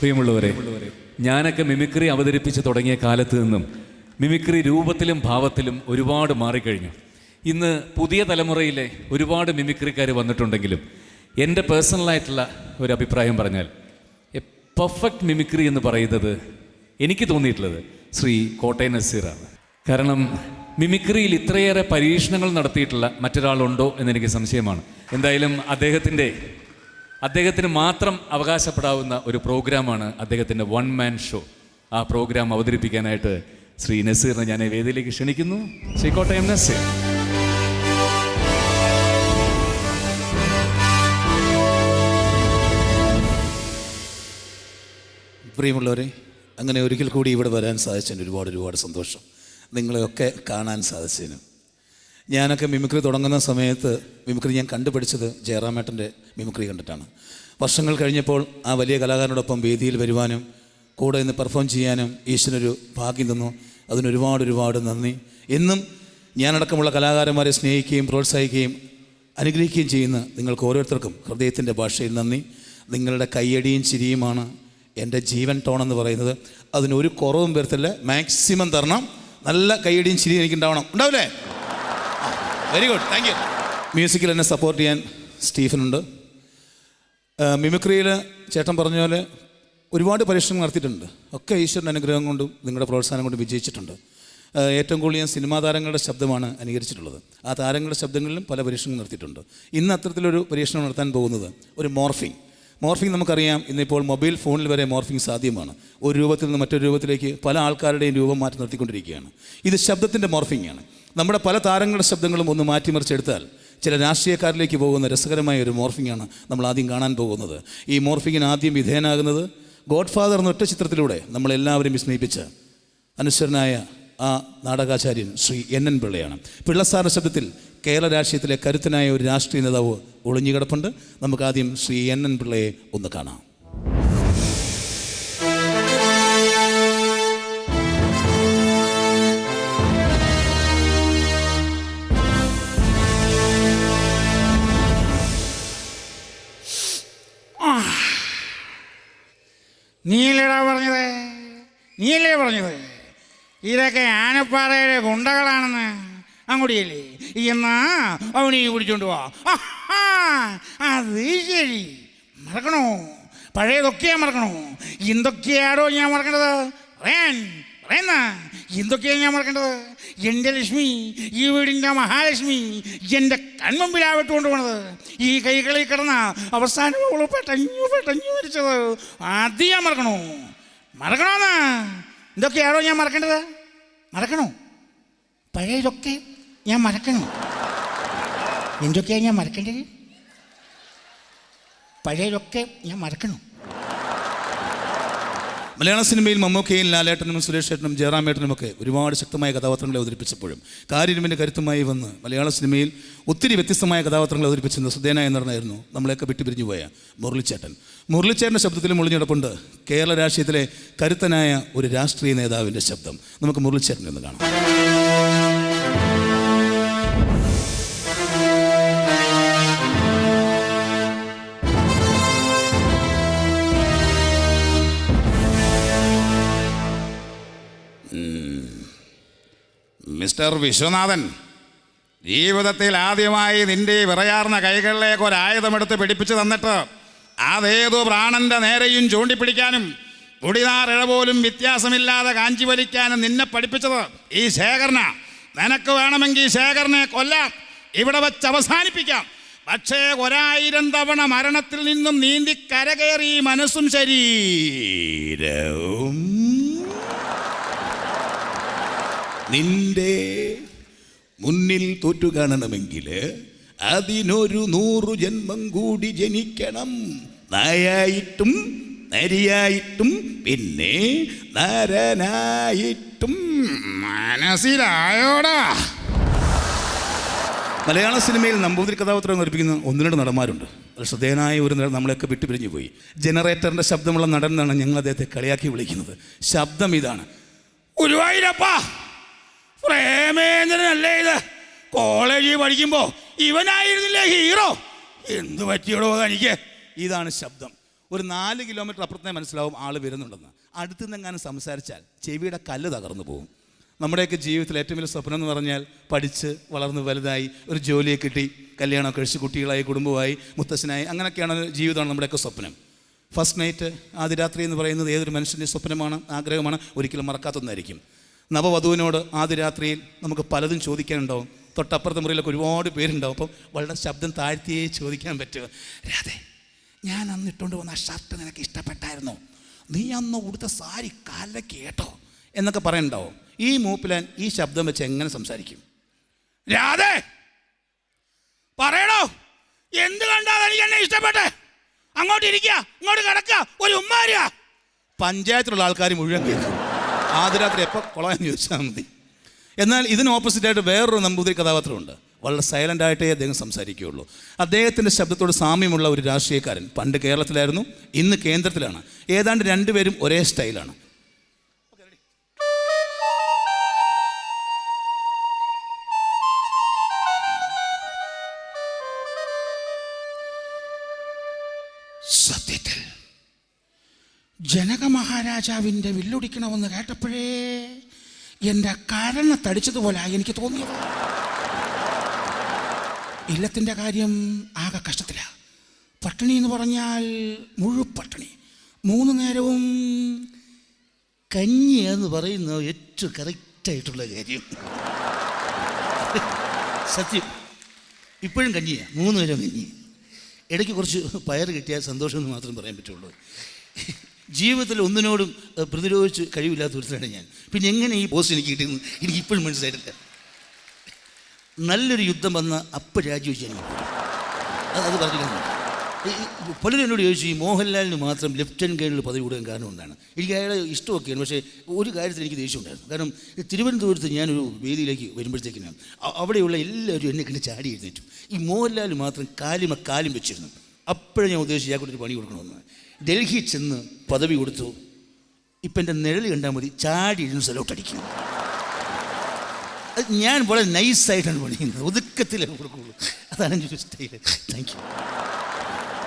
പ്രിയമുള്ളവരെ, ഞാനൊക്കെ മിമിക്രി അവതരിപ്പിച്ച് തുടങ്ങിയ കാലത്ത് നിന്നും മിമിക്രി രൂപത്തിലും ഭാവത്തിലും ഒരുപാട് മാറിക്കഴിഞ്ഞു. ഇന്ന് പുതിയ തലമുറയിലെ ഒരുപാട് മിമിക്രിക്കാർ വന്നിട്ടുണ്ടെങ്കിലും എൻ്റെ പേഴ്സണലായിട്ടുള്ള ഒരു അഭിപ്രായം പറഞ്ഞാൽ പെർഫെക്റ്റ് മിമിക്രി എന്ന് പറയുന്നത് എനിക്ക് തോന്നിയിട്ടുള്ളത് ശ്രീ കോട്ടയം നസീറാണ്. കാരണം മിമിക്രിയിൽ ഇത്രയേറെ പരീക്ഷണങ്ങൾ നടത്തിയിട്ടുള്ള മറ്റൊരാളുണ്ടോ എന്നെനിക്ക് സംശയമാണ്. എന്തായാലും അദ്ദേഹത്തിന് മാത്രം അവകാശപ്പെടാവുന്ന ഒരു പ്രോഗ്രാമാണ് അദ്ദേഹത്തിൻ്റെ വൺ മാൻ ഷോ. ആ പ്രോഗ്രാം അവതരിപ്പിക്കാനായിട്ട് ശ്രീ നസീറിനെ ഞാൻ വേദിയിലേക്ക് ക്ഷണിക്കുന്നു. ശ്രീ കോട്ടയം നസീർ. പ്രിയമുള്ളവരെ, അങ്ങനെ ഒരിക്കൽ കൂടി ഇവിടെ വരാൻ സാധിച്ചതിന് ഒരുപാട് സന്തോഷം. നിങ്ങളെയൊക്കെ കാണാൻ സാധിച്ചതിന്. ഞാനൊക്കെ മിമിക്രി തുടങ്ങുന്ന സമയത്ത് മിമിക്രി ഞാൻ കണ്ടുപിടിച്ചത് ജയറാമേട്ടൻ്റെ മിമിക്രി കണ്ടിട്ടാണ്. വർഷങ്ങൾ കഴിഞ്ഞപ്പോൾ ആ വലിയ കലാകാരനോടൊപ്പം വേദിയിൽ വരുവാനും കൂടെ നിന്ന് പെർഫോം ചെയ്യാനും ഈശ്വരനൊരു ഭാഗ്യം തന്നു. അതിനൊരുപാട് നന്ദി. എന്നും ഞാനടക്കമുള്ള കലാകാരന്മാരെ സ്നേഹിക്കുകയും പ്രോത്സാഹിക്കുകയും അനുഗ്രഹിക്കുകയും ചെയ്യുന്ന നിങ്ങൾക്ക് ഓരോരുത്തർക്കും ഹൃദയത്തിൻ്റെ ഭാഷയിൽ നന്ദി. നിങ്ങളുടെ കയ്യടിയും ചിരിയുമാണ് എൻ്റെ ജീവൻ ടോണെന്ന് പറയുന്നത്. അതിനൊരു കുറവും വരത്തില്ല. മാക്സിമം തരണം. നല്ല കയ്യടിയും ചിരിയും എനിക്കുണ്ടാവണം. ഉണ്ടാവില്ലേ? Very good, thank you. മ്യൂസിക്കിൽ എന്നെ സപ്പോർട്ട് ചെയ്യാൻ സ്റ്റീഫനുണ്ട്. മിമിക്രിയിൽ ചേട്ടൻ പറഞ്ഞ പോലെ ഒരുപാട് പരീക്ഷണങ്ങൾ നടത്തിയിട്ടുണ്ട്. ഒക്കെ ഈശ്വരൻ്റെ അനുഗ്രഹം കൊണ്ടും നിങ്ങളുടെ പ്രോത്സാഹനം കൊണ്ടും വിജയിച്ചിട്ടുണ്ട്. ഏറ്റവും കൂടുതൽ ഞാൻ സിനിമാ താരങ്ങളുടെ ശബ്ദമാണ് അനുകരിച്ചിട്ടുള്ളത്. ആ താരങ്ങളുടെ ശബ്ദങ്ങളിലും പല പരീക്ഷണങ്ങൾ നടത്തിയിട്ടുണ്ട്. ഇന്ന് അത്തരത്തിലൊരു പരീക്ഷണം നടത്താൻ പോകുന്നത് ഒരു മോർഫിംഗ് നമുക്കറിയാം. ഇന്നിപ്പോൾ മൊബൈൽ ഫോണിൽ വരെ മോർഫിംഗ് സാധ്യമാണ്. ഒരു രൂപത്തിൽ നിന്ന് മറ്റൊരു രൂപത്തിലേക്ക് പല ആൾക്കാരുടെയും രൂപം മാറ്റി നിർത്തിക്കൊണ്ടിരിക്കുകയാണ്. ഇത് ശബ്ദത്തിൻ്റെ മോർഫിംഗ് ആണ്. നമ്മുടെ പല താരങ്ങളുടെ ശബ്ദങ്ങളും ഒന്ന് മാറ്റിമറിച്ചെടുത്താൽ ചില രാഷ്ട്രീയക്കാരിലേക്ക് പോകുന്ന രസകരമായ ഒരു മോർഫിംഗാണ് നമ്മൾ ആദ്യം കാണാൻ പോകുന്നത്. ഈ മോർഫിങ്ങിന് ആദ്യം വിധേയനാകുന്നത് ഗോഡ് ഫാദർ എന്ന ഒറ്റ ചിത്രത്തിലൂടെ നമ്മളെല്ലാവരും വിസ്മയിപ്പിച്ച അനശ്വരനായ ആ നാടകാചാര്യൻ ശ്രീ NN പിള്ളയാണ്. പിള്ളസാറിൻ്റെ ശബ്ദത്തിൽ കേരള രാഷ്ട്രീയത്തിലെ കരുത്തനായ ഒരു രാഷ്ട്രീയ നേതാവ് ഒളിഞ്ഞുകിടപ്പുണ്ട്. നമുക്കാദ്യം ശ്രീ NN പിള്ളയെ ഒന്ന് കാണാം. നീയല്ലേ പറഞ്ഞത് ഇതൊക്കെ ആനപ്പാറയുടെ ഗുണ്ടകളാണെന്ന്? അങ്ങോട്ടിയല്ലേ എന്നാ അവനെ പിടിച്ചോണ്ട് പോവാ. അത് ശരി, മറക്കണോ? പഴയതൊക്കെയാ മറക്കണോ? എന്തൊക്കെയാടോ ഞാൻ മറക്കേണ്ടത്? പറയുന്ന എന്തൊക്കെയാണ് ഞാൻ മറക്കേണ്ടത്? എൻ്റെ ലക്ഷ്മി, ഈ വീടിൻ്റെ മഹാലക്ഷ്മി എൻ്റെ കൺമുമ്പിലാവിട്ടുകൊണ്ട് പോണത്. ഈ കൈകളിൽ കിടന്ന അവസാനം അവൾ പെട്ടഞ്ഞു മരിച്ചത്. അത് ഞാൻ മറക്കണോന്ന്? എന്തൊക്കെയാണോ ഞാൻ മറക്കേണ്ടത്? മറക്കണോ? പഴയതൊക്കെ ഞാൻ മറക്കണോ? എന്തൊക്കെയാണ് ഞാൻ മറക്കേണ്ടത്? പഴയതൊക്കെ ഞാൻ മറക്കണോ? മലയാള സിനിമയിൽ മമ്മൂക്കയും ലാലേട്ടനും സുരേഷ് ഏട്ടനും ജയറാമേട്ടനുമൊക്കെ ഒരുപാട് ശക്തമായ കഥാപാത്രങ്ങളെ അവതരിപ്പിച്ചപ്പോഴും കാര്യരൂപിൻ്റെ കരുത്തുമായി വന്ന് മലയാള സിനിമയിൽ ഒത്തിരി വ്യത്യസ്തമായ കഥാപാത്രങ്ങളെ അവതരിപ്പിച്ചിരുന്ന ശ്രദ്ധേയനായ നടനായിരുന്നു നമ്മളെയൊക്കെ വിട്ടുപിരിഞ്ഞു പോയ മുരളിച്ചേട്ടൻ്റെ ശബ്ദത്തിലും ഒളിഞ്ഞിടപ്പുണ്ട് കേരള രാഷ്ട്രീയത്തിലെ കരുത്തനായ ഒരു രാഷ്ട്രീയ നേതാവിൻ്റെ ശബ്ദം. നമുക്ക് മുരളിച്ചേട്ടനെ ഒന്ന് കാണാം. മിസ്റ്റർ വിശ്വനാഥൻ, ജീവിതത്തിൽ ആദ്യമായി നിന്റെ വിറയാർന്ന കൈകളിലേക്ക് ഒരായുധമെടുത്ത് പിടിപ്പിച്ചു തന്നിട്ട് അതേതു പ്രാണന്റെ നേരെയും ചൂണ്ടിപ്പിടിക്കാനും കുടിനാറിഴ പോലും വ്യത്യാസമില്ലാതെ കാഞ്ചി വലിക്കാനും നിന്നെ പഠിപ്പിച്ചത് ഈ ശേഖരന. നിനക്ക് വേണമെങ്കിൽ ശേഖരനെ കൊല്ലാം, ഇവിടെ വച്ച് അവസാനിപ്പിക്കാം. പക്ഷേ 1000 തവണ മരണത്തിൽ നിന്നും നീന്തി കരകയറി മനസ്സും ശരീരവും നിന്റെ മുന്നിൽ തോറ്റു കാണണമെങ്കിൽ അതിനൊരു 100 ജന്മം കൂടി ജനിക്കണം. നായായിട്ടും നരിയായിട്ടും പിന്നെ നരനായിട്ടും. മനസ്സിലായോടാ? മലയാള സിനിമയിൽ നമ്പൂതിരി കഥാപാത്രം അവതരിപ്പിക്കുന്ന ഒന്ന് രണ്ട് നടന്മാരുണ്ട്. അത് ശ്രദ്ധേയനായ ഒരു നടൻ നമ്മളെയൊക്കെ വിട്ടുപിരിഞ്ഞു പോയി. ജനറേറ്ററിൻ്റെ ശബ്ദമുള്ള നടൻ എന്നാണ് ഞങ്ങൾ അദ്ദേഹത്തെ കളിയാക്കി വിളിക്കുന്നത്. ശബ്ദം ഇതാണ്. ഗുരുവായൂരപ്പ, പ്രേമേന്ദ്രനല്ലേ ഇത്? കോളേജിൽ പഠിക്കുമ്പോൾ ഇവനായിരുന്നില്ലേ ഹീറോ? എന്ത് പറ്റിയോടോ തനിക്ക്? ഇതാണ് ശബ്ദം. ഒരു 4 കിലോമീറ്റർ അപ്പുറത്തേ മനസ്സിലാവും ആൾ വരുന്നുണ്ടെന്ന്. അടുത്ത് നിന്നെങ്ങാനും സംസാരിച്ചാൽ ചെവിയുടെ കല്ല് തകർന്നു പോകും. നമ്മുടെയൊക്കെ ജീവിതത്തിൽ ഏറ്റവും വലിയ സ്വപ്നം എന്ന് പറഞ്ഞാൽ പഠിച്ച് വളർന്ന് വലുതായി ഒരു ജോലിയെ കിട്ടി കല്യാണമൊക്കെ കഴിച്ച് കുട്ടികളായി കുടുംബമായി മുത്തശ്ശനായി അങ്ങനെയൊക്കെയാണ് ജീവിതമാണ് നമ്മുടെയൊക്കെ സ്വപ്നം. ഫസ്റ്റ് നൈറ്റ്, ആദ്യ രാത്രി എന്ന് പറയുന്നത് ഏതൊരു മനുഷ്യൻ്റെ സ്വപ്നമാണ്, ആഗ്രഹമാണ്, ഒരിക്കലും മറക്കാത്തതായിരിക്കും. നവവധുവിനോട് ആദ്യ രാത്രിയിൽ നമുക്ക് പലതും ചോദിക്കാനുണ്ടാവും. തൊട്ടപ്പുറത്തെ മുറിയിലൊക്കെ ഒരുപാട് പേരുണ്ടാവും. അപ്പം വളരെ ശബ്ദം താഴ്ത്തിയേ ചോദിക്കാൻ പറ്റുമോ, രാധേ ഞാൻ അന്ന് ഇട്ടുകൊണ്ട് വന്ന ഷർട്ട് നിനക്ക് ഇഷ്ടപ്പെട്ടായിരുന്നോ? നീ അന്ന് ഉടുത്ത സാരി കാലിലേക്ക് കേട്ടോ എന്നൊക്കെ പറയുന്നുണ്ടാവും. ഈ മൂപ്പിലാൻ ഈ ശബ്ദം വെച്ച് എങ്ങനെ സംസാരിക്കും? രാധേ പറയണോ, എന്ത് കണ്ടാൽ എനിക്ക് എന്നെ ഇഷ്ടപ്പെട്ടെ? അങ്ങോട്ട് ഇരിക്കുക, ഇങ്ങോട്ട് കിടക്കുക, ഒരു ഉമ്മാരിക. പഞ്ചായത്തിലുള്ള ആൾക്കാർ മുഴുവൻ കേൾക്കും. ആദ്യ രാത്രി എപ്പോൾ കൊളാന്ന് ചോദിച്ചാൽ മതി. എന്നാൽ ഇതിന് ഓപ്പോസിറ്റായിട്ട് വേറൊരു നമ്പൂതിരി കഥാപാത്രമുണ്ട്. വളരെ സൈലൻ്റായിട്ടേ അദ്ദേഹം സംസാരിക്കുകയുള്ളൂ. അദ്ദേഹത്തിൻ്റെ ശബ്ദത്തോട് സാമ്യമുള്ള ഒരു രാഷ്ട്രീയക്കാരൻ പണ്ട് കേരളത്തിലായിരുന്നു, ഇന്ന് കേന്ദ്രത്തിലാണ്. ഏതാണ്ട് രണ്ടുപേരും ഒരേ സ്റ്റൈലാണ്. സത്യത്തിൽ ജനക മഹാരാജാവിൻ്റെ വില്ലൊടിക്കണമെന്ന് കേട്ടപ്പോഴേ എൻ്റെ കരണ തടിച്ചതുപോലെ എനിക്ക് തോന്നിയത്. ഇല്ലത്തിൻ്റെ കാര്യം ആകെ കഷ്ടത്തിലാണ്. പട്ടിണി എന്ന് പറഞ്ഞാൽ മുഴുപട്ടിണി. 3 നേരവും കഞ്ഞി എന്ന് പറയുന്ന ഏറ്റവും കറക്റ്റായിട്ടുള്ള കാര്യം. സത്യം, ഇപ്പോഴും കഞ്ഞിയാണ്, 3 നേരം കഞ്ഞി. ഇടയ്ക്ക് കുറച്ച് പയർ കിട്ടിയാൽ സന്തോഷമെന്ന് മാത്രം പറയാൻ പറ്റുള്ളൂ. ജീവിതത്തിൽ ഒന്നിനോടും പ്രതിരോധിച്ച് കഴിവില്ലാത്ത ഒരുത്തരാണ് ഞാൻ. പിന്നെ എങ്ങനെ ഈ പോസ്റ്റ് എനിക്ക് കിട്ടിയെന്ന് എനിക്ക് ഇപ്പോഴും മനസ്സിലായിട്ടില്ല. നല്ലൊരു യുദ്ധം വന്ന അപ്പം രാജിവെച്ച് എനിക്ക് അത് പറഞ്ഞില്ല. പലരും എന്നോട് ചോദിച്ചു, ഈ മോഹൻലാലിന് മാത്രം ലെഫ്റ്റനൻറ്റ് കേണൽ പദവി കൊടുക്കാൻ കാരണം എന്താണ്? എനിക്ക് അയാളെ ഇഷ്ടമൊക്കെയാണ്, പക്ഷേ ഒരു കാര്യത്തിൽ എനിക്ക് ദേഷ്യമുണ്ടായിരുന്നു. കാരണം തിരുവനന്തപുരത്ത് ഞാനൊരു വേദിയിലേക്ക് വരുമ്പോഴത്തേക്കിനാണ് അവിടെയുള്ള എല്ലാവരും എന്നെ കണ്ട് ചാടി എഴുന്നേറ്റു. ഈ മോഹൻലാൽ മാത്രം കാലും വെച്ചിരുന്നു. അപ്പോഴേ ഞാൻ ഉദ്ദേശിച്ചു ഇയാൾക്കൊരു പണി കൊടുക്കണമെന്ന്. ഡൽഹി ചെന്ന് പദവി കൊടുത്തു. ഇപ്പം എൻ്റെ നിഴൽ കണ്ടാൽ മതി, ചാടി ഇരുന്ന് സലോട്ടടിക്കും. അത് ഞാൻ വളരെ നൈസായിട്ടാണ് പണിയുന്നത്, ഒതുക്കത്തിലേ കൊടുക്കുള്ളൂ. അതാണ് എൻ്റെ ഒരു സ്റ്റൈൽ. Thank you.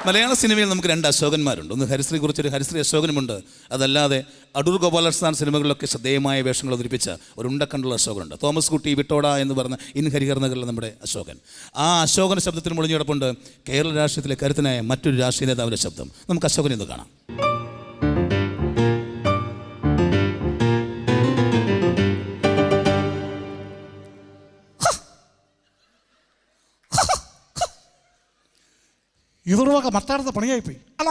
മലയാള സിനിമയിൽ നമുക്ക് 2 അശോകന്മാരുണ്ട്. ഒന്ന് ഹരിശ്രീ കുറിച്ചൊരു ഹരിശ്രീ അശോകനുമുണ്ട്. അതല്ലാതെ അടൂർ ഗോപാലസ്ഥാൻ സിനിമകളിലൊക്കെ ശ്രദ്ധേയമായ വേഷങ്ങൾ അവതരിപ്പിച്ച ഒരു ഉണ്ടക്കണ്ടുള്ള അശോകനുണ്ട്. തോമസ് കുട്ടി വിട്ടോട എന്ന് പറഞ്ഞ ഇൻ ഹരിഹർനഗറിലെ നമ്മുടെ അശോകൻ. ആ അശോകന ശബ്ദത്തിന് മുളിഞ്ഞു കിടപ്പുണ്ട് കേരള രാഷ്ട്രീയത്തിലെ കരുത്തനായ മറ്റൊരു രാഷ്ട്രീയ നേതാവിൻ്റെ ശബ്ദം. നമുക്ക് അശോകനെ ഒന്ന് കാണാം. ഇതൊക്കെ മറ്റാടത്തെ പണിയായിപ്പോയി. അല്ല,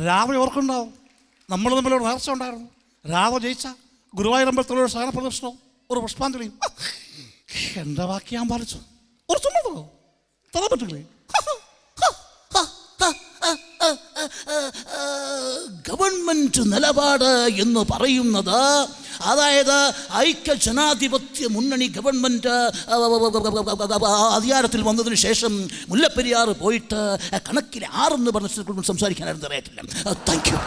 രാധ ഓർക്കുണ്ടാവും, നമ്മൾ തമ്മിലൊരു നേർച്ച ഉണ്ടായിരുന്നു. രാധ ജയിച്ച ഗുരുവായൂരമ്പലത്തിലൊരു ശയന പ്രദർശനവും ഒരു പുഷ്പാഞ്ജലിയും. എൻ്റെ വാക്ക് ഞാൻ പാലിച്ചു. ഒരു ചുമതോ തരാൻ പറ്റില്ലേ? ഗവൺമെൻറ് നിലപാട് എന്ന് പറയുന്നത്, അതായത് ഐക്യ ജനാധിപത്യ മുന്നണി ഗവൺമെൻറ് അധികാരത്തിൽ വന്നതിന് ശേഷം മുല്ലപ്പെരിയാർ പോയിട്ട് കണക്കിന് 6 പറഞ്ഞ സംസാരിക്കാനായിരുന്നു അറിയത്തില്ല. Thank you.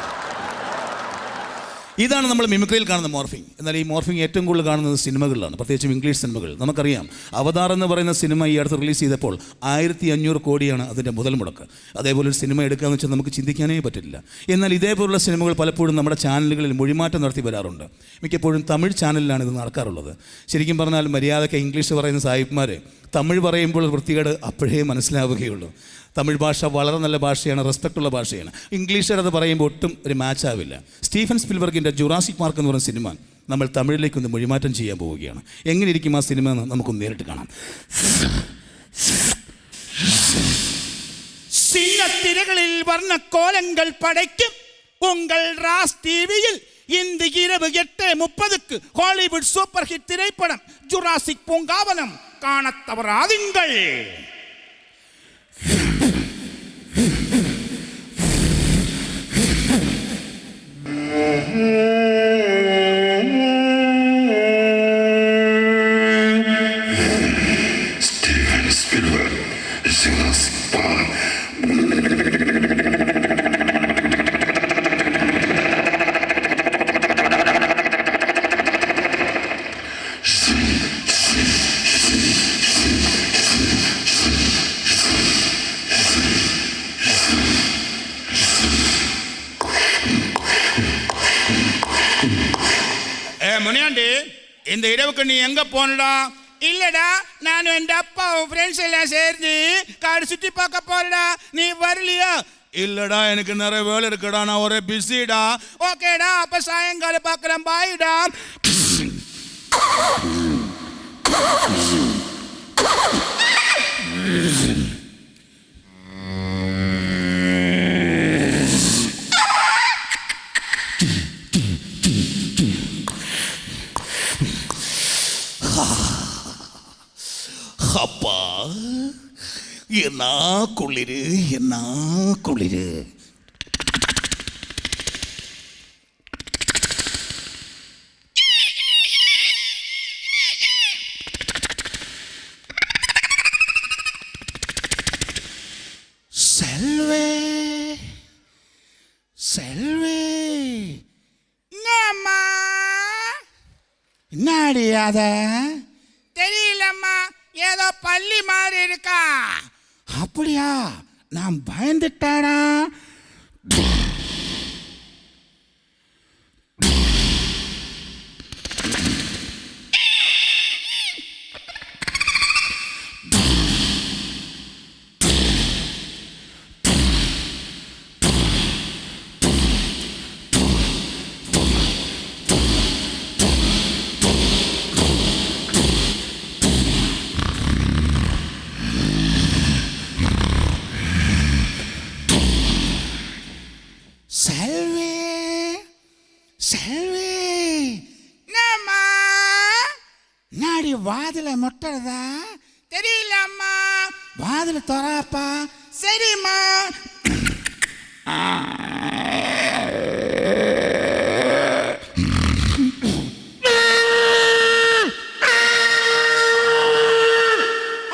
ഇതാണ് നമ്മൾ മിമിക്രിയിൽ കാണുന്ന മോർഫിംഗ്. എന്നാൽ ഈ മോർഫിംഗ് ഏറ്റവും കൂടുതൽ കാണുന്നത് സിനിമകളിലാണ്, പ്രത്യേകിച്ചും ഇംഗ്ലീഷ് സിനിമകൾ. നമുക്കറിയാം, അവതാർ എന്ന് പറയുന്ന സിനിമ ഈ അടുത്ത് റിലീസ് ചെയ്തപ്പോൾ 1500 കോടിയാണ് അതിൻ്റെ മുതൽ മുടക്ക്. അതേപോലെ ഒരു സിനിമ എടുക്കാമെന്ന് വെച്ചാൽ നമുക്ക് ചിന്തിക്കാനേ പറ്റില്ല. എന്നാൽ ഇതേപോലുള്ള സിനിമകൾ പലപ്പോഴും നമ്മുടെ ചാനലുകളിൽ മൊഴിമാറ്റം നടത്തി വരാറുണ്ട്. മിക്കപ്പോഴും തമിഴ് ചാനലിലാണ് ഇത് നടക്കാറുള്ളത്. ശരിക്കും പറഞ്ഞാൽ മര്യാദയ്ക്ക് ഇംഗ്ലീഷ് പറയുന്ന സാഹിബ്മാർ തമിഴ് പറയുമ്പോൾ വൃത്തികേട് അപ്പോഴേ മനസ്സിലാവുകയുള്ളൂ. തമിഴ് ഭാഷ വളരെ നല്ല ഭാഷയാണ്, റെസ്പെക്റ്റുള്ള ഭാഷയാണ്. ഇംഗ്ലീഷുകാരത് പറയുമ്പോൾ ഒട്ടും ഒരു മാച്ച് ആവില്ല. സ്റ്റീഫൻ സ്പിൽബർഗിൻ്റെ ജുറാസിക് പാർക്ക് എന്ന് പറയുന്ന സിനിമ നമ്മൾ തമിഴിലേക്കൊന്ന് മൊഴിമാറ്റം ചെയ്യാൻ പോവുകയാണ്. എങ്ങനെ ഇരിക്കും ആ സിനിമ എന്ന് നമുക്കൊന്ന് നേരിട്ട് കാണാം. சின்னத்திரைகளில் வர்ண கோலங்கள் படைக்கும் உங்கள் ராஸ் டிவியில் இந்த இரவு 8:30 ஹாலிவுட் சூப்பர் ஹிட் திரைப்படம் ஜுராசிக் பூங்காவனம் காணத் தவறாதீர்கள். இந்த இரவுக்கு நீ எங்க போனடா? இல்லடா, நானும் என் அப்பாவும் ஃப்ரெண்ட்ஸ் எல்லாம் சேர்ந்து காடு சுற்றி பார்க்க போறடா. நீ வரலையா? இல்லடா, எனக்கு நிறைய வேலை இருக்குடா, நான் ஒரே பிஸிடா. ஓகேடா, அப்ப சாயங்காலம் பார்க்குறேன், பாய்டா. அப்பா, என்ன குளிரு, என்ன குளிரு. செல்வே, செல்வே, என்னம்மா? என்னடி அத? தெரியலம்மா, ஏதோ பள்ளி மாதிரி இருக்கா. அப்படியா? நான் பயந்துட்டாடா. செல்வி, செல்வி, என்னம்மா? நாடி வாதில முட்டுறதா? தெரியலம்மா. வாதில தொறாப்பா. சரிம்மா.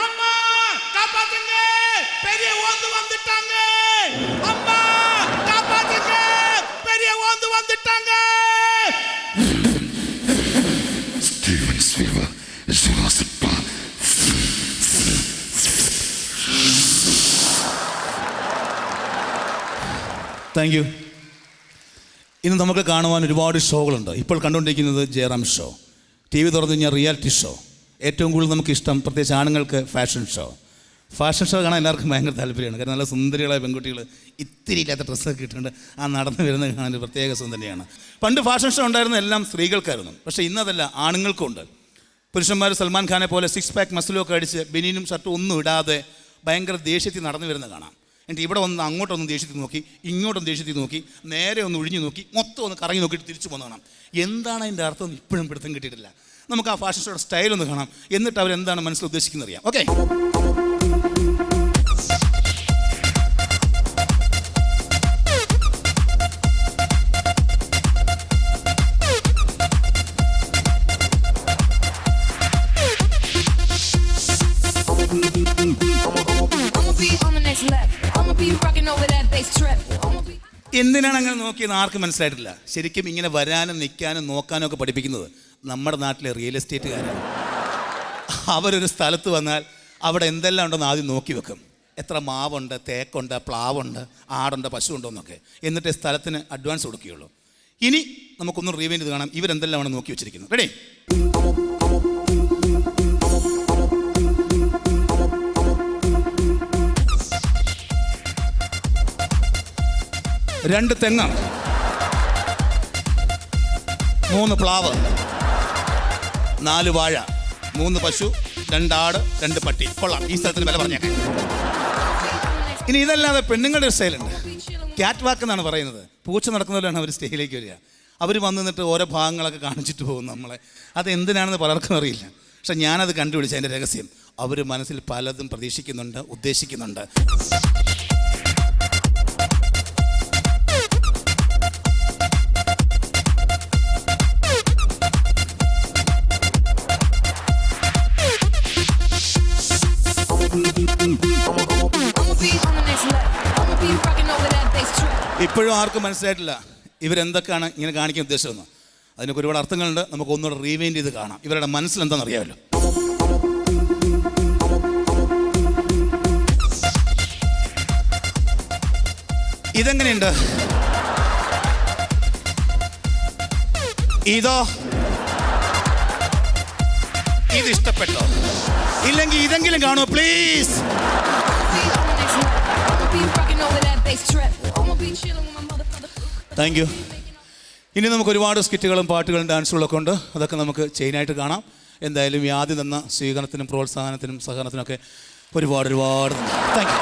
அம்மா, காப்பாத்துங்க, பெரிய ஓந்து வந்துட்டாங்க. அம்மா, காப்பாத்துங்க, பெரிய ஓந்து வந்துட்டாங்க. Steven Spielberg, Jurassic Park. Thank you. ഇന്ന് നമുക്ക് കാണുവാൻ ഒരുപാട് ഷോകളുണ്ട്. ഇപ്പോൾ കണ്ടുകൊണ്ടിരിക്കുന്നത് ജയറാം ഷോ. ടി വി തുറന്നു കഴിഞ്ഞാൽ റിയാലിറ്റി ഷോ. ഏറ്റവും കൂടുതൽ നമുക്കിഷ്ടം, പ്രത്യേകിച്ച് ആണുങ്ങൾക്ക്, ഫാഷൻ ഷോ. ഫാഷൻ ഷോ കാണാൻ എല്ലാവർക്കും ഭയങ്കര താല്പര്യമാണ്. കാരണം നല്ല സുന്ദരികളായ പെൺകുട്ടികൾ ഇത്തിരി ഇല്ലാത്ത ഡ്രസ്സൊക്കെ ഇട്ടുകൊണ്ട് ആ നടന്നു വരുന്നത് കാണാൻ ഒരു പ്രത്യേക സുന്ദരിയാണ്. പണ്ട് ഫാഷൻ ഷോ ഉണ്ടായിരുന്ന എല്ലാം സ്ത്രീകൾക്കായിരുന്നു. പക്ഷേ ഇന്നതല്ല, ആണുങ്ങൾക്കും ഉണ്ട്. പുരുഷന്മാർ സൽമാൻ ഖാനെ പോലെ 6 പാക്ക് മസിലൊക്കെ അടിച്ച് ബനിയനും ഷർട്ടും ഒന്നും ഇടാതെ ഭയങ്കര ദേഷ്യത്തിൽ നടന്നു വരുന്നത് കാണാം. എന്നിട്ട് ഇവിടെ വന്ന് അങ്ങോട്ടൊന്ന് ദേഷ്യത്തിൽ നോക്കി, ഇങ്ങോട്ടൊന്ന് ദേഷ്യത്തിൽ നോക്കി, നേരെ ഒന്ന് ഒഴിഞ്ഞു നോക്കി, മൊത്തം ഒന്ന് കറങ്ങി നോക്കിയിട്ട് തിരിച്ചു പോകുന്ന കാണാം. എന്താണ് അതിൻ്റെ അർത്ഥം ഇപ്പോഴും പിടുത്തം കിട്ടിയിട്ടില്ല. നമുക്ക് ആ ഫാഷൻ ഷോയുടെ സ്റ്റൈൽ ഒന്ന് കാണാം, എന്നിട്ട് അവരെന്താണ് മനസ്സിൽ ഉദ്ദേശിക്കുന്നത് അറിയാം. ഓക്കെ, എന്തിനാണ് അങ്ങനെ നോക്കിയത് ആർക്കും മനസ്സിലായിട്ടില്ല. ശരിക്കും ഇങ്ങനെ വരാനും നിൽക്കാനും നോക്കാനും ഒക്കെ പഠിപ്പിക്കുന്നത് നമ്മുടെ നാട്ടിലെ റിയൽ എസ്റ്റേറ്റുകാരാണ്. അവരൊരു സ്ഥലത്ത് വന്നാൽ അവിടെ എന്തെല്ലാം ഉണ്ടെന്ന് ആദ്യം നോക്കി വെക്കും. എത്ര മാവുണ്ട്, തേക്കുണ്ട്, പ്ലാവുണ്ട്, ആടുണ്ട്, പശുവുണ്ടോ എന്നൊക്കെ. എന്നിട്ട് സ്ഥലത്തിന് അഡ്വാൻസ് കൊടുക്കുകയുള്ളൂ. ഇനി നമുക്കൊന്ന് റീവൈൻഡ് ചെയ്ത് കാണാം ഇവരെന്തെല്ലാമാണ് നോക്കി വെച്ചിരിക്കുന്നത്. റെഡി? 2 തെങ്ങ്, 3 പ്ലാവ്, 4 വാഴ, 3 പശു, 2 ആട്, 2 പട്ടി. കൊള്ളാം, ഈ സ്ഥലത്തിന് വില പറഞ്ഞേക്കാം. ഇനി ഇതല്ലാതെ പെണ്ണുങ്ങളുടെ ഒരു സ്റ്റൈലുണ്ട്. ക്യാറ്റ് വാക്ക് എന്നാണ് പറയുന്നത്. പൂച്ച നടക്കുന്നവരാണ് അവർ സ്റ്റേജിലേക്ക് വരിക. അവർ വന്നു നിന്നിട്ട് ഓരോ ഭാഗങ്ങളൊക്കെ കാണിച്ചിട്ട് പോകും നമ്മളെ. അത് എന്തിനാണെന്ന് പലർക്കും അറിയില്ല. പക്ഷെ ഞാനത് കണ്ടുപിടിച്ച അതിൻ്റെ രഹസ്യം. അവർ മനസ്സിൽ പലതും പ്രതീക്ഷിക്കുന്നുണ്ട്, ഉദ്ദേശിക്കുന്നുണ്ട്. ഇപ്പോഴും ആർക്കും മനസ്സിലായിട്ടില്ല ഇവരെന്തൊക്കെയാണ് ഇങ്ങനെ കാണിക്കാൻ ഉദ്ദേശിച്ചതെന്ന്. അതിനൊക്കെ ഒരുപാട് അർത്ഥങ്ങളുണ്ട്. നമുക്ക് ഒന്നുകൂടെ റീവൈൻഡ് ചെയ്ത് കാണാം ഇവരുടെ മനസ്സിൽ എന്താണെന്ന് അറിയാമല്ലോ. ഇതെങ്ങനെയുണ്ട്? ഇതോ ഇത് ഇഷ്ടപ്പെട്ടോ? ഇല്ലെങ്കിൽ ഇതെങ്കിലും കാണുമോ പ്ലീസ്? Thank you. ഇനി നമുക്ക് ഒരുപാട് സ്കിറ്റുകളും പാട്ടുകളും ഡാൻസുകളും ഒക്കെ ഉണ്ട്. അതൊക്കെ നമുക്ക് ചെയിനായിട്ട് കാണാം. എന്തായാലും ഈ ആദ്യം തന്ന സ്വീകരണത്തിനും പ്രോത്സാഹനത്തിനും സഹകരണത്തിനൊക്കെ ഒരുപാട് താങ്ക് യു.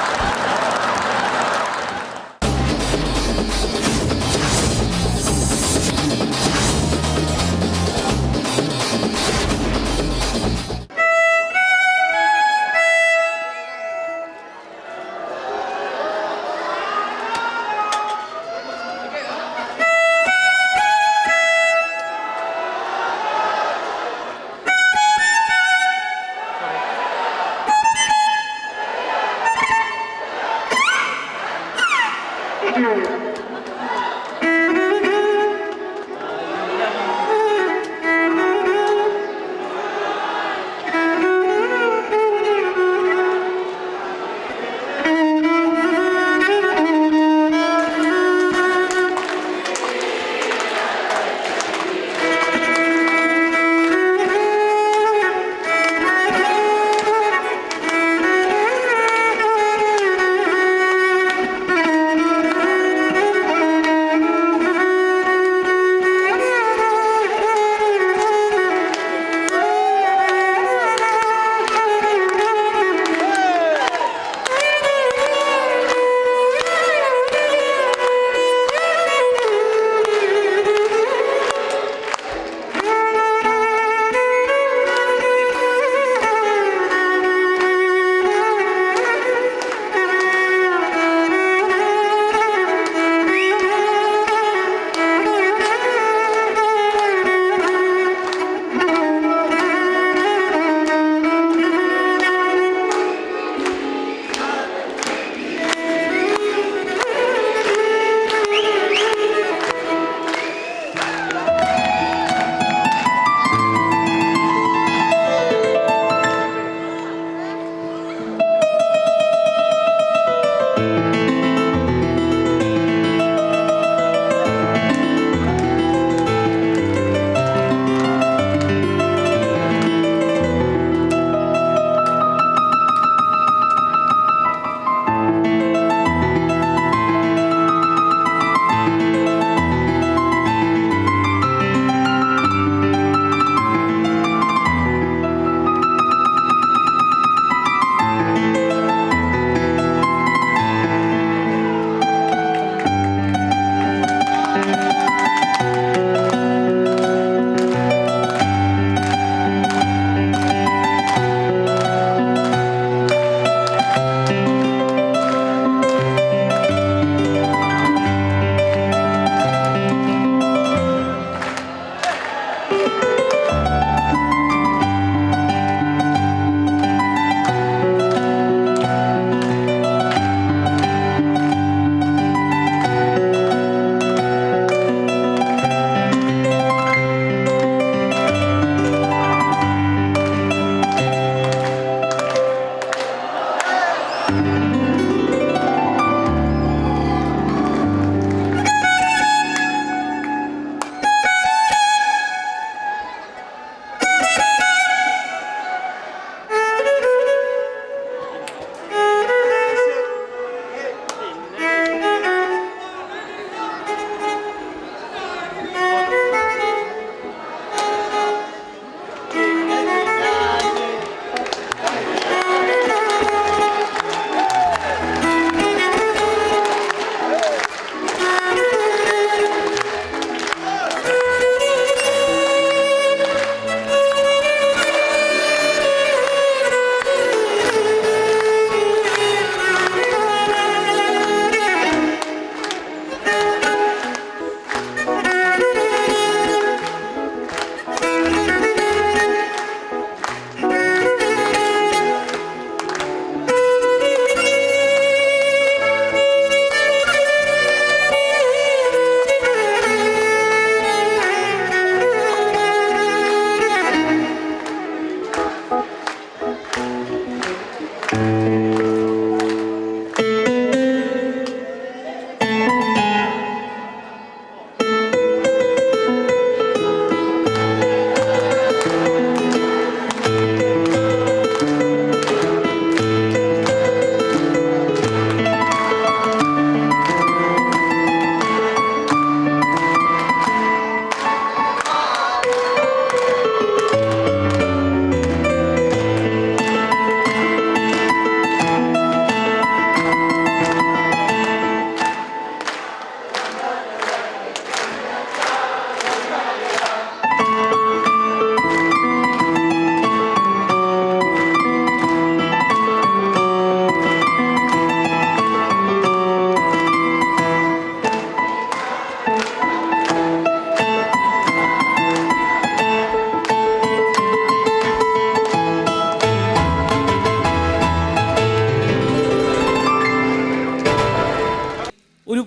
ഒരു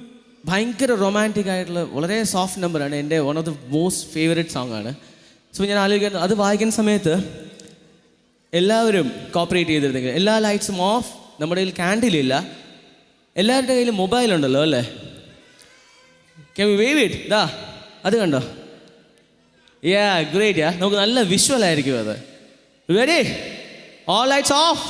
ഭയങ്കര റൊമാൻറ്റിക് ആയിട്ടുള്ള വളരെ സോഫ്റ്റ് നമ്പറാണ്. എൻ്റെ one of the most favourite song ആണ്. സോ ഞാൻ ആലോചിക്കുന്നത് അത് വായിക്കുന്ന സമയത്ത് എല്ലാവരും കോപ്പറേറ്റ് ചെയ്തിരുന്നെങ്കിൽ, എല്ലാ ലൈറ്റ്സും ഓഫ്, നമ്മുടെ കയ്യിൽ ക്യാൻഡിലില്ല, എല്ലാവരുടെ കയ്യിൽ മൊബൈലുണ്ടല്ലോ അല്ലേ? Can we wave it? ദാ അത് കണ്ടോ? Yeah great yeah. നമുക്ക് നല്ല വിഷ്വലായിരിക്കും അത്. Ready? All lights off.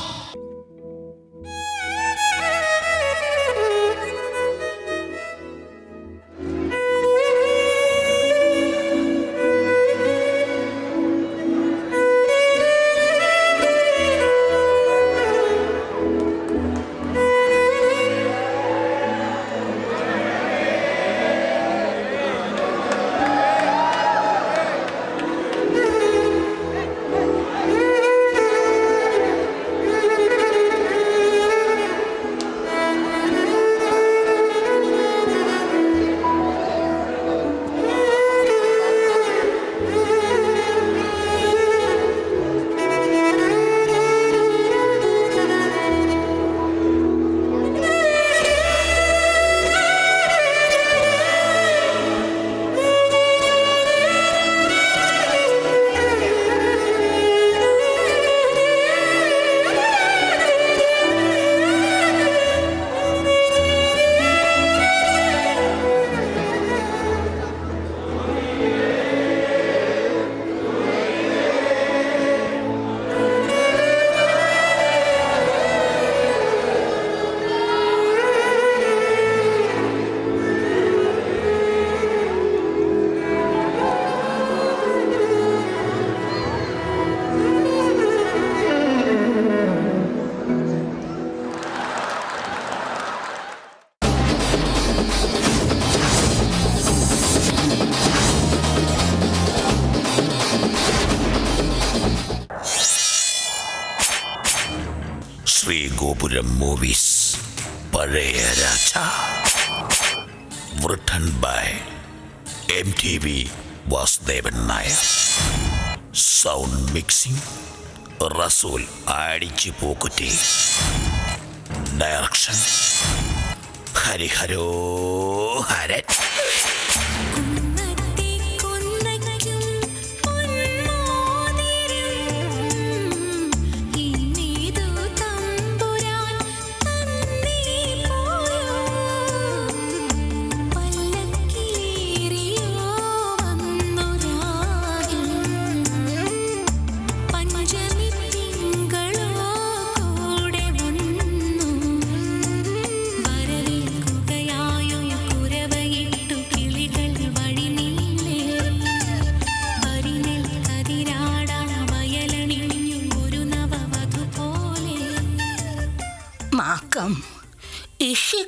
Sreegopuram movies പഴയ Raja written by MTV Vasudevan Nair. Sound mixing Resul ആടിച്ചു പൂക്കുറ്റി. ഡയറക്ഷൻ ഹരിഹരോ ഹരൻ.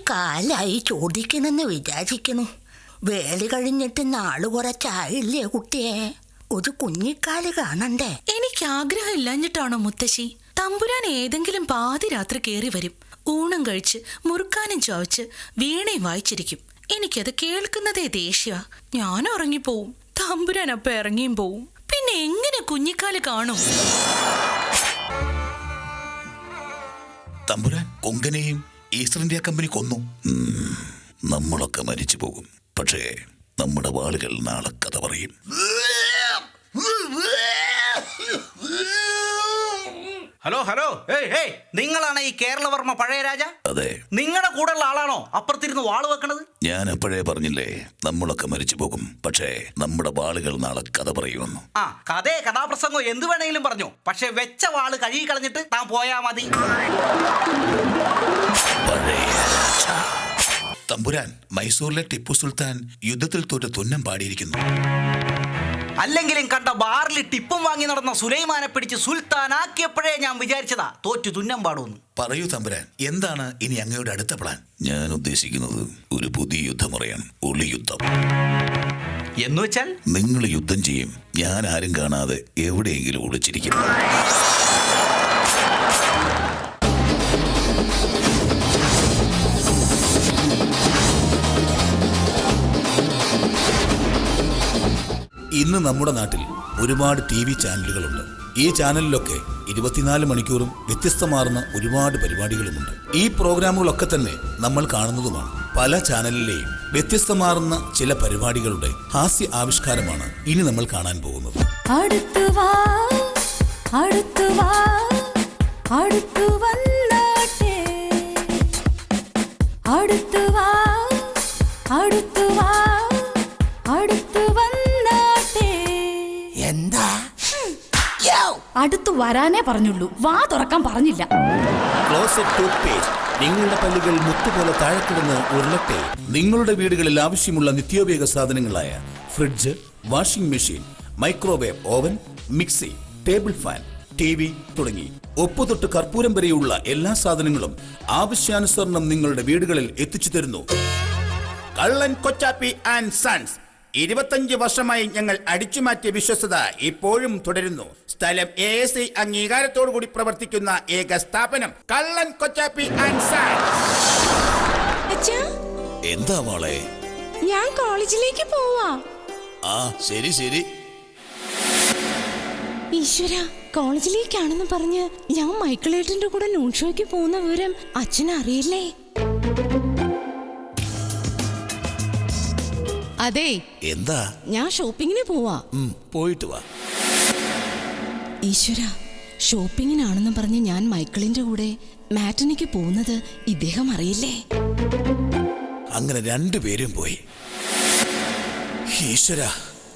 കാലായി ചോദിക്കണമെന്ന് വിചാരിക്കണു. വേളി കഴിഞ്ഞിട്ട് നാള് കുറച്ചായില്ലേ കുട്ടിയെ? ഒരു കുഞ്ഞിക്കാല് കാണണ്ടേ? എനിക്ക് ആഗ്രഹം ഇല്ലാഞ്ഞിട്ടാണോ മുത്തശ്ശി? തമ്പുരാൻ ഏതെങ്കിലും പാതിരാത്രി കയറി വരും, ഊണം കഴിച്ച് മുറുക്കാനും ചവച്ച് വീണയും വായിച്ചിരിക്കും. എനിക്കത് കേൾക്കുന്നതേ ദേഷ്യ. ഞാൻ ഉറങ്ങിപ്പോവും, തമ്പുരാൻ അപ്പം ഇറങ്ങിയും പോവും. പിന്നെ എങ്ങനെ കുഞ്ഞിക്കാല് കാണും? തമ്പുരാൻ കൊങ്കനെയും ഈസ്റ്റ് ഇന്ത്യ കമ്പനി കൊന്നു. നമ്മളൊക്കെ മരിച്ചു പോകും, പക്ഷേ നമ്മുടെ വാളുകൾ നാളെ കഥ പറയും. ഹലോ ഹലോ, നിങ്ങളാണ് ഈ കേരളവർമ്മ പഴയ രാജ? അതെ. നിങ്ങളുടെ കൂടെയുള്ള ആളാണോ അപ്പുറത്തിരുന്ന് വാള് വെക്കണത്? ഞാൻ അപ്പോഴേ പറഞ്ഞില്ലേ, നമ്മളൊക്കെ മരിച്ചു പോകും, പക്ഷേ നമ്മുടെ വാളുകൾ നാളെ കഥ പറയുമെന്ന്. ആ കഥയെ കഥാപ്രസംഗം എന്ത് വേണമെങ്കിലും പറഞ്ഞു, പക്ഷെ വെച്ച വാള് കഴുകി കളഞ്ഞിട്ട് താൻ പോയാ മതി. തമ്പുരാൻ, മൈസൂരിലെ ടിപ്പു സുൽത്താൻ യുദ്ധത്തിൽ തോറ്റ് തുന്നം പാടിയിരിക്കുന്നു. അല്ലെങ്കിലും കണ്ട ബാറിൽ ടിപ്പും വാങ്ങി നടന്ന സുലൈമാനെ പിടിച്ച് സുൽത്താനാക്കിയപ്പോഴേ ഞാൻ വിചാരിച്ചതാ തോറ്റു തുന്നം പാടുമെന്ന്. പറയൂ തമ്പുരാൻ, എന്താണ് ഇനി അങ്ങയുടെ അടുത്ത പ്ലാൻ? ഞാൻ ഉദ്ദേശിക്കുന്നത് ഒരു പുതിയ യുദ്ധമുറയാണ്, ഒളിയുദ്ധം. എന്നുവെച്ചാൽ നിങ്ങൾ യുദ്ധം ചെയ്യും, ഞാൻ ആരും കാണാതെ എവിടെയെങ്കിലും ഒളിച്ചിരിക്കും. ഇന്ന് നമ്മുടെ നാട്ടിൽ ഒരുപാട് TV ചാനലുകളുണ്ട്. ഈ ചാനലിലൊക്കെ 24 മണിക്കൂറും വ്യത്യസ്തമാർന്ന ഒരുപാട് പരിപാടികളുമുണ്ട്. ഈ പ്രോഗ്രാമുകളൊക്കെ തന്നെ നമ്മൾ കാണുന്നതുമാണ്. പല ചാനലിലെയും വ്യത്യസ്തമാർന്ന ചില പരിപാടികളുടെ ഹാസ്യ ആവിഷ്കാരമാണ് ഇനി നമ്മൾ കാണാൻ പോകുന്നത്. അടുത്തു വാ, അടുത്തു വാ, അടുത്തു വന്നാട്ടെ, അടുത്തു വാ, അടുത്തു വാ, അടുത്തു വന്നാട്ടെ. എന്താ അടുത്തു വരാനേ പറഞ്ഞുള്ളൂ, വാ തുറക്കാൻ പറഞ്ഞില്ല. Closeup toothpaste. നിങ്ങളുടെ പല്ലുകൾ മുത്തുപോലെ താഴെക്കിടന്ന് ഉരുളട്ടെ. നിങ്ങളുടെ വീടുകളിൽ ആവശ്യമുള്ള നിത്യോപയോഗ സാധനങ്ങളായ fridge, washing machine, microwave oven, mixie, table fan, TV തുടങ്ങി ഒപ്പുതൊട്ട് കർപ്പൂരം വരെയുള്ള എല്ലാ സാധനങ്ങളും ആവശ്യാനുസരണം നിങ്ങളുടെ വീടുകളിൽ എത്തിച്ചു തരുന്നു. കള്ളൻ കൊച്ചാപ്പി ആൻഡ് സൺസ്. 25 വർഷമായി ഞങ്ങൾ അടിച്ചുമാറ്റിയ വിശ്വസ്തത ഇപ്പോഴും തുടരുന്നു. സ്ഥലം ASI അംഗീകാരത്തോടു കൂടി പ്രവർത്തിക്കുന്ന ഏക സ്ഥാപനം കള്ളൻ കൊച്ചാപ്പി ആൻഡ് സൺസ്. എന്താ മോളെ? ഞാൻ കോളേജിലേക്ക് പോവാ. ആ ശരി ശരി. ഈശ്വര, കോളേജിലേക്കാണെന്ന് പറഞ്ഞ് ഞാൻ മൈക്കിളേട്ടന്റെ കൂടെ നൂൺ ഷോയ്ക്ക് പോകുന്ന വിവരം അച്ഛൻ അറിയില്ലേ? അതെ, എന്താ? ഞാൻ ഷോപ്പിങ്ങിന് പോവാ. പോയിട്ട് വാ. ഈശ്വര, ഷോപ്പിങ്ങിനാണെന്ന് പറഞ്ഞ് ഞാൻ മൈക്കിളിന്റെ കൂടെ മാറ്റനിക്ക് പോകുന്നത് ഇദ്ദേഹം അറിയില്ലേ? അങ്ങനെ രണ്ടുപേരും പോയി. ഈശ്വര,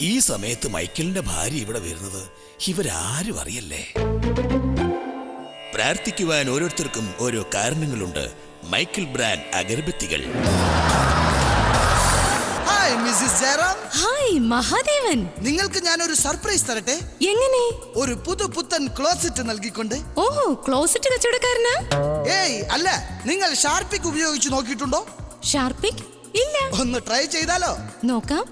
ഈ സമയത്ത് മൈക്കിളിന്റെ ഭാര്യ ഇവിടെ വരുന്നത് ഇവരാരും അറിയല്ലേ? പ്രാർത്ഥിക്കുവാൻ ഓരോരുത്തർക്കും ഓരോ കാരണങ്ങളുണ്ട്. മൈക്കിൾ ബ്രാൻഡ് അഗർബത്തികൾ. Hi Mrs Jayaram. Hi Mahadevan. നിങ്ങൾക്ക് ഞാനൊരു സർപ്രൈസ് തരട്ടെ? എങ്ങനെ? ഒരു പുത്തൻ ക്ലോസറ്റ് നൽകിക്കൊണ്ട്. ഓഹോ, ക്ലോസറ്റ് കച്ചവടക്കാരനാ? ഏയ് അല്ല, നിങ്ങൾ ഷാർപ്പിക് ഉപയോഗിച്ച് നോക്കിയിട്ടുണ്ടോ? ഷാർപ്പിക്? ഇല്ല. ഒന്ന് ട്രൈ ചെയ്താലോ? നോക്കാം.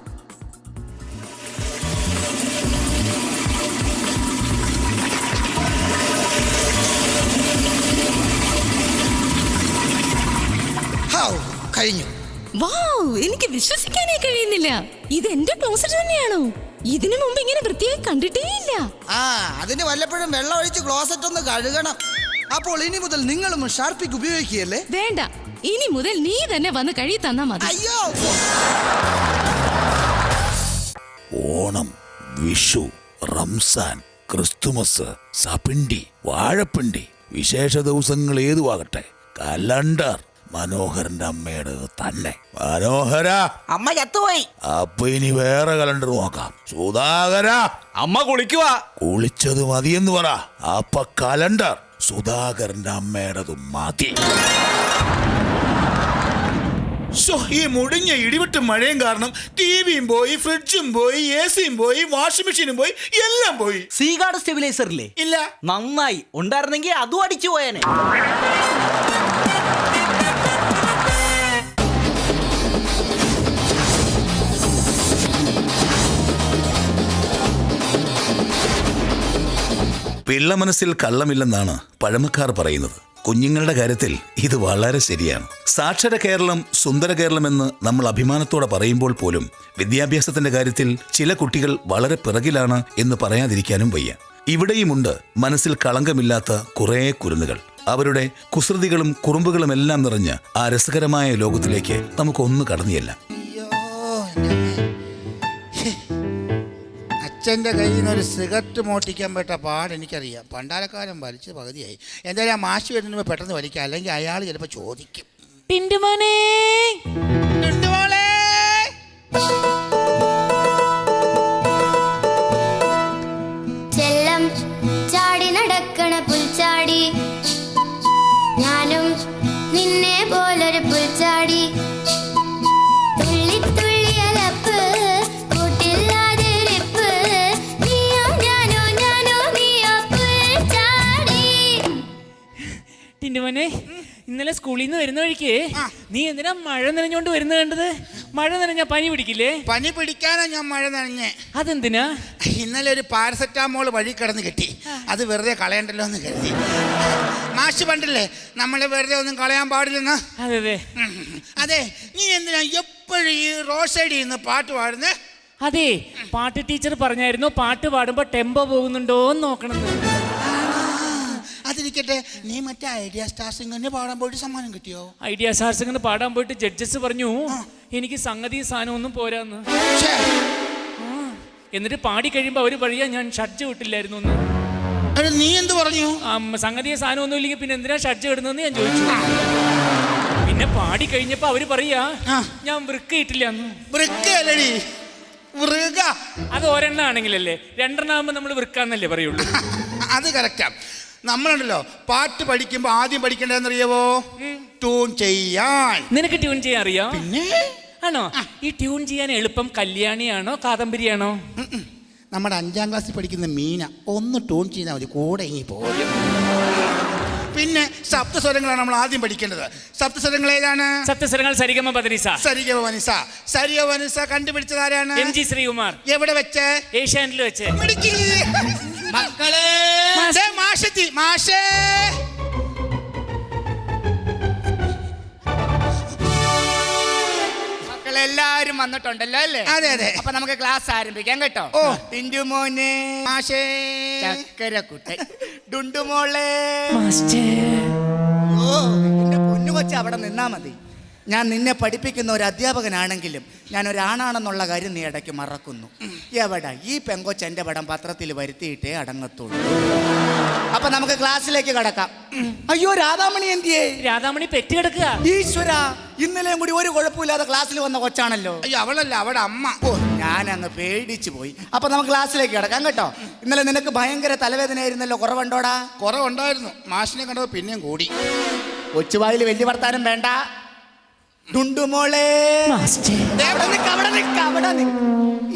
കഴിഞ്ഞു. വൗ, എനിക്ക് വിശ്വസിക്കാനേ കഴിയുന്നില്ല. ഇത് എന്റെ ക്ലോസറ്റ് തന്നെയാണോ? ഇതിനു മുമ്പ് ഇങ്ങനെ വൃത്തിയായി കണ്ടിട്ടേ ഇല്ല. അതിന് വല്ലപ്പോഴും വെള്ളം ഒഴിച്ച് ക്ലോസറ്റ് ഒന്ന് കഴുകണം. അപ്പോൾ ഇനി മുതൽ നിങ്ങളും ഷാർപ്പിക് ഉപയോഗിക്കുകയല്ലേ? വേണ്ട, ഇനി മുതൽ നീ തന്നെ വന്ന് കഴുകി തന്നാ മതി. അയ്യോ. ഓണം, വിഷു, റംസാൻ, ക്രിസ്തുമസ്, സപിണ്ടി, വാഴപ്പിണ്ടി, വിശേഷ ദിവസങ്ങൾ ഏതുവാകട്ടെ, കലണ്ടർ മനോഹരന്റെ അമ്മയുടെ തന്നെ. മനോഹര, അമ്മ ചത്തുപോയി. അപ്പൊ ഇനി വേറെ കലണ്ടർ നോക്കാം. സുധാകര, അമ്മ കുളിക്കുവാ. കുളിച്ചത് മതിയെന്ന് പറ. അപ്പൊ കലണ്ടർ സുധാകരന്റെ അമ്മയുടേതും മതി. ഈ മുടിഞ്ഞ ഇടിവെട്ടും മഴയും കാരണം ടിവിയും പോയി, ഫ്രിഡ്ജും പോയി, ACയും പോയി, വാഷിംഗ് മെഷീനും പോയി, എല്ലാം പോയി. സീഗാർഡ് സ്റ്റെബിലൈസർ ഇല്ലേ? ഇല്ല. നന്നായി. ഉണ്ടായിരുന്നെങ്കിൽ അതും അടിച്ചു പോയേനെ. പിള്ള മനസ്സിൽ കള്ളമില്ലെന്നാണ് പഴമക്കാർ പറയുന്നത്. കുഞ്ഞുങ്ങളുടെ കാര്യത്തിൽ ഇത് വളരെ ശരിയാണ്. സാക്ഷര കേരളം, സുന്ദര കേരളം എന്ന് നമ്മൾ അഭിമാനത്തോടെ പറയുമ്പോൾ പോലും വിദ്യാഭ്യാസത്തിന്റെ കാര്യത്തിൽ ചില കുട്ടികൾ വളരെ പിറകിലാണ് എന്ന് പറയാതിരിക്കാനും വയ്യ. ഇവിടെയുമുണ്ട് മനസ്സിൽ കളങ്കമില്ലാത്ത കുറേ കുരുന്നുകൾ. അവരുടെ കുസൃതികളും കുറുമ്പുകളും എല്ലാം നിറഞ്ഞ ആ രസകരമായ ലോകത്തിലേക്ക് നമുക്കൊന്ന് കടന്നിയല്ല. അച്ഛൻ്റെ കയ്യിൽ നിന്ന് ഒരു സിഗരറ്റ് മോട്ടിക്കാൻ പറ്റ പാട് എനിക്കറിയാം. പണ്ടാരക്കാലം വലിച്ച് പകുതിയായി. എന്തായാലും ആ മാഷ് വരുന്നപ്പോൾ പെട്ടെന്ന് വലിക്കാം, അല്ലെങ്കിൽ അയാൾ ചിലപ്പോൾ ചോദിക്കും. ടിന്റുമോനെ, ടിന്റുമോളെ. ചെല്ലം ചാടി നടക്കണ പുൽച്ചാടി, ഞാനും നിന്നെ പോലൊരു പുൽച്ചാടി. തുള്ളി തുള്ളി അലപ്പ്, കൂട്ടില്ലാതിരിപ്പ്, നീയോ ഞാനോ ഞാനോ നീയോ പുൽച്ചാടി. ടിന്റുമോനെ, ഇന്നലെ സ്കൂളിൽ നിന്ന് വരുന്ന വഴിക്ക് നീ എന്തിനാ മഴ നനഞ്ഞോണ്ട് വരുന്നത് കണ്ടത്? മഴ നനഞ്ഞ പനി പിടിക്കില്ലേ? പനി പിടിക്കാനാ ഞാൻ മഴ നനഞ്ഞേ. അതെന്തിനാ? ഇന്നലെ ഒരു പാരസെറ്റാമോൾ വഴി കിടന്ന് കിട്ടി. അത് വെറുതെ കളയണ്ടല്ലോ എന്ന് കരുതി. മാഷ് പണ്ടല്ലേ നമ്മളെ വെറുതെ ഒന്നും കളയാൻ പാടില്ലെന്ന്. അതെ അതെ. അതെ, നീ എന്തിനാ എപ്പോഴും ഈ റോഡ് സൈഡിൽ നിന്ന് പാട്ട് പാടുന്നേ? അതെ, പാട്ട് ടീച്ചർ പറഞ്ഞായിരുന്നു പാട്ട് പാടുമ്പോ ടെമ്പോ പോകുന്നുണ്ടോ എന്ന് നോക്കണമെന്ന്. അതിന് ഇരിക്കട്ടെ, നീ മറ്റേ ഐഡിയ സ്റ്റാർ സിംഗറിന് പാടാൻ പോയിട്ട് സമ്മാനം കിട്ടിയോ? ഐഡിയ സ്റ്റാർ സിംഗറിന് പാടാൻ പോയിട്ട് ജഡ്ജസ് പറഞ്ഞു എനിക്ക് സംഗതി സാധനം ഒന്നും പോരാന്ന്. എന്നിട്ട് പാടി കഴിയുമ്പോൾ അവര് പറയാ ഞാൻ ഷഡ്ജ് വിട്ടില്ലായിരുന്നു എന്ന്. നീ എന്ത് പറഞ്ഞു? സംഗതിയെ സാധനം ഒന്നും ഇല്ലെങ്കിൽ പിന്നെ എന്തിനാ ഷഡ്ജ് ഇടുന്നതെന്ന് ഞാൻ ചോദിച്ചു. പിന്നെ പാടി കഴിഞ്ഞപ്പോ അവര് പറയാ ഞാൻ വൃക്ക ഇട്ടില്ല. അത് ഒരെണ്ണാണെങ്കിലല്ലേ, രണ്ടെണ്ണാകുമ്പോ നമ്മൾ വൃക്കാന്നല്ലേ പറയുള്ളൂ. അത് കറക്റ്റാ. നമ്മളുണ്ടല്ലോ പാട്ട് പഠിക്കുമ്പോ ആദ്യം പഠിക്കേണ്ടതെന്നറിയാവോ? ട്യൂൺ ചെയ്യാൻ. നിനക്ക് ട്യൂൺ ചെയ്യാൻ അറിയാം? പിന്നെ ആണോ? ഈ ട്യൂൺ ചെയ്യാൻ എളുപ്പം കല്യാണിയാണോ കാദംബരിയാണോ? നമ്മുടെ 5ാം ക്ലാസ്സിൽ പഠിക്കുന്ന മീന ഒന്ന് ട്യൂൺ ചെയ്താൽ മതി, കൂടെ ഇങ്ങി പോകും. പിന്നെ സപ്തസ്വരങ്ങളാണ് നമ്മൾ ആദ്യം പഠിക്കേണ്ടത്. സപ്തസ്വരങ്ങൾ ഏതാണ്? സപ്തസ്വരങ്ങൾ സരിഗമ പദനിസ. സരിഗമ വനിസ. സരിഗമ വനിസ കണ്ടുപിടിച്ചത് ആരാണ്? MG ശ്രീകുമാർ. എവിടെ വെച്ച്? ഏഷ്യാനെറ്റിൽ വെച്ച്. മക്കളെ മാഷെത്തി. മാഷേ എല്ലാരും വന്നിട്ടുണ്ടല്ലോ അല്ലേ? അതെ അതെ. അപ്പൊ നമുക്ക് ക്ലാസ് ആരംഭിക്കാം കേട്ടോ. ഓ ടിന്റുമോനെ, മാഷേ, ചക്കരക്കുട്ടൻ, ഡുണ്ടുമോളെ. ഓ എന്റെ പൊന്നു കൊച്ചി അവിടെ നിന്നാ മതി. ഞാൻ നിന്നെ പഠിപ്പിക്കുന്ന ഒരു അധ്യാപകനാണെങ്കിലും ഞാൻ ഒരാണാണെന്നുള്ള കാര്യം നീ ഇടയ്ക്ക് മറക്കുന്നു. എവിടെ ഈ പെങ്കൊച്ച് എൻ്റെ പടം പത്രത്തിൽ വരുത്തിയിട്ടേ അടങ്ങത്തുള്ളൂ. അപ്പൊ നമുക്ക് ക്ലാസ്സിലേക്ക് കടക്കാം. അയ്യോ രാധാമണി എന്തിയേ? രാധാമണി പെറ്റി കിടക്കുക. ഈശ്വര, ഇന്നലെയും കൂടി ഒരു കുഴപ്പമില്ലാതെ ക്ലാസ്സിൽ വന്ന കൊച്ചാണല്ലോ. അയ്യോ അവളല്ല, അവിടെ അമ്മ. ഓ ഞാൻ അങ്ങ് പേടിച്ചു പോയി. അപ്പൊ നമുക്ക് ക്ലാസ്സിലേക്ക് കിടക്കാം കേട്ടോ. ഇന്നലെ നിനക്ക് ഭയങ്കര തലവേദനയായിരുന്നല്ലോ, കുറവുണ്ടോടാ? കുറവുണ്ടായിരുന്നു. മാഷിനെ കണ്ടത് പിന്നെയും കൂടി. കൊച്ചുവായിൽ വലിയ വർത്താനം വേണ്ട. ഡുണ്ടുമോളെ,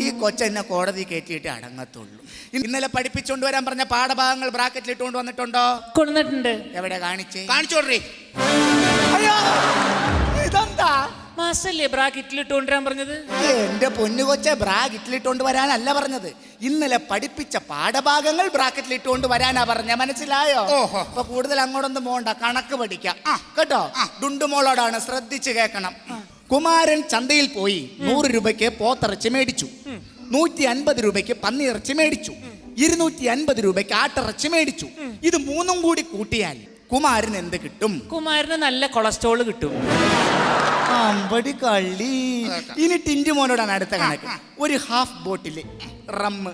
ഈ കൊച്ചെന്നെ കോടതി കയറ്റിയിട്ട് അടങ്ങത്തുള്ളൂ. ഇന്നലെ പഠിപ്പിച്ചോണ്ട് വരാൻ പറഞ്ഞ പാഠഭാഗങ്ങൾ ബ്രാക്കറ്റിൽ ഇട്ടുകൊണ്ട് വന്നിട്ടുണ്ടോ? കൊണ്ടുവന്നിട്ടുണ്ട്. എവിടെ കാണിച്ചേ? കാണിച്ചോടേ. അയ്യോ ഇതെന്താ? മാസ്റ്റല്ലേ ബ്രാക്കറ്റിൽ ഇട്ടുകൊണ്ടുവരാൻ പറഞ്ഞത്? എന്റെ പൊന്നു കൊച്ചെ, ബ്രാക്കറ്റിൽ ഇട്ടുകൊണ്ട് വരാനല്ല പറഞ്ഞത്. ഇന്നലെ പഠിപ്പിച്ച പാഠഭാഗങ്ങൾ ബ്രാക്കറ്റിൽ ഇട്ടുകൊണ്ട് വരാനാ പറഞ്ഞ. മനസ്സിലായോ? അപ്പൊ കൂടുതൽ അങ്ങോട്ടൊന്നും പോണ്ട, കണക്ക് പഠിക്കാം കേട്ടോ. ഡുണ്ടുമോളോടാണ്, ശ്രദ്ധിച്ച് കേൾക്കണം. കുമാരൻ ചന്തയിൽ പോയി 100 രൂപയ്ക്ക് പോത്തിറച്ചി മേടിച്ചു, 150 രൂപയ്ക്ക് പന്നിയിറച്ചി മേടിച്ചു, 250 രൂപയ്ക്ക് ആട്ടിറച്ചി മേടിച്ചു. ഇത് മൂന്നും കൂടി കൂട്ടിയാൽ കുമാരൻ എന്ത് കിട്ടും? കുമാരന് നല്ല കൊളസ്ട്രോൾ കിട്ടും. അമ്പടി കള്ളി. ഇനി ടിന്റുമോനോടാണ് അടുത്ത കണക്ക്. ഒരു ഹാഫ് ബോട്ടില് റമ്മ്,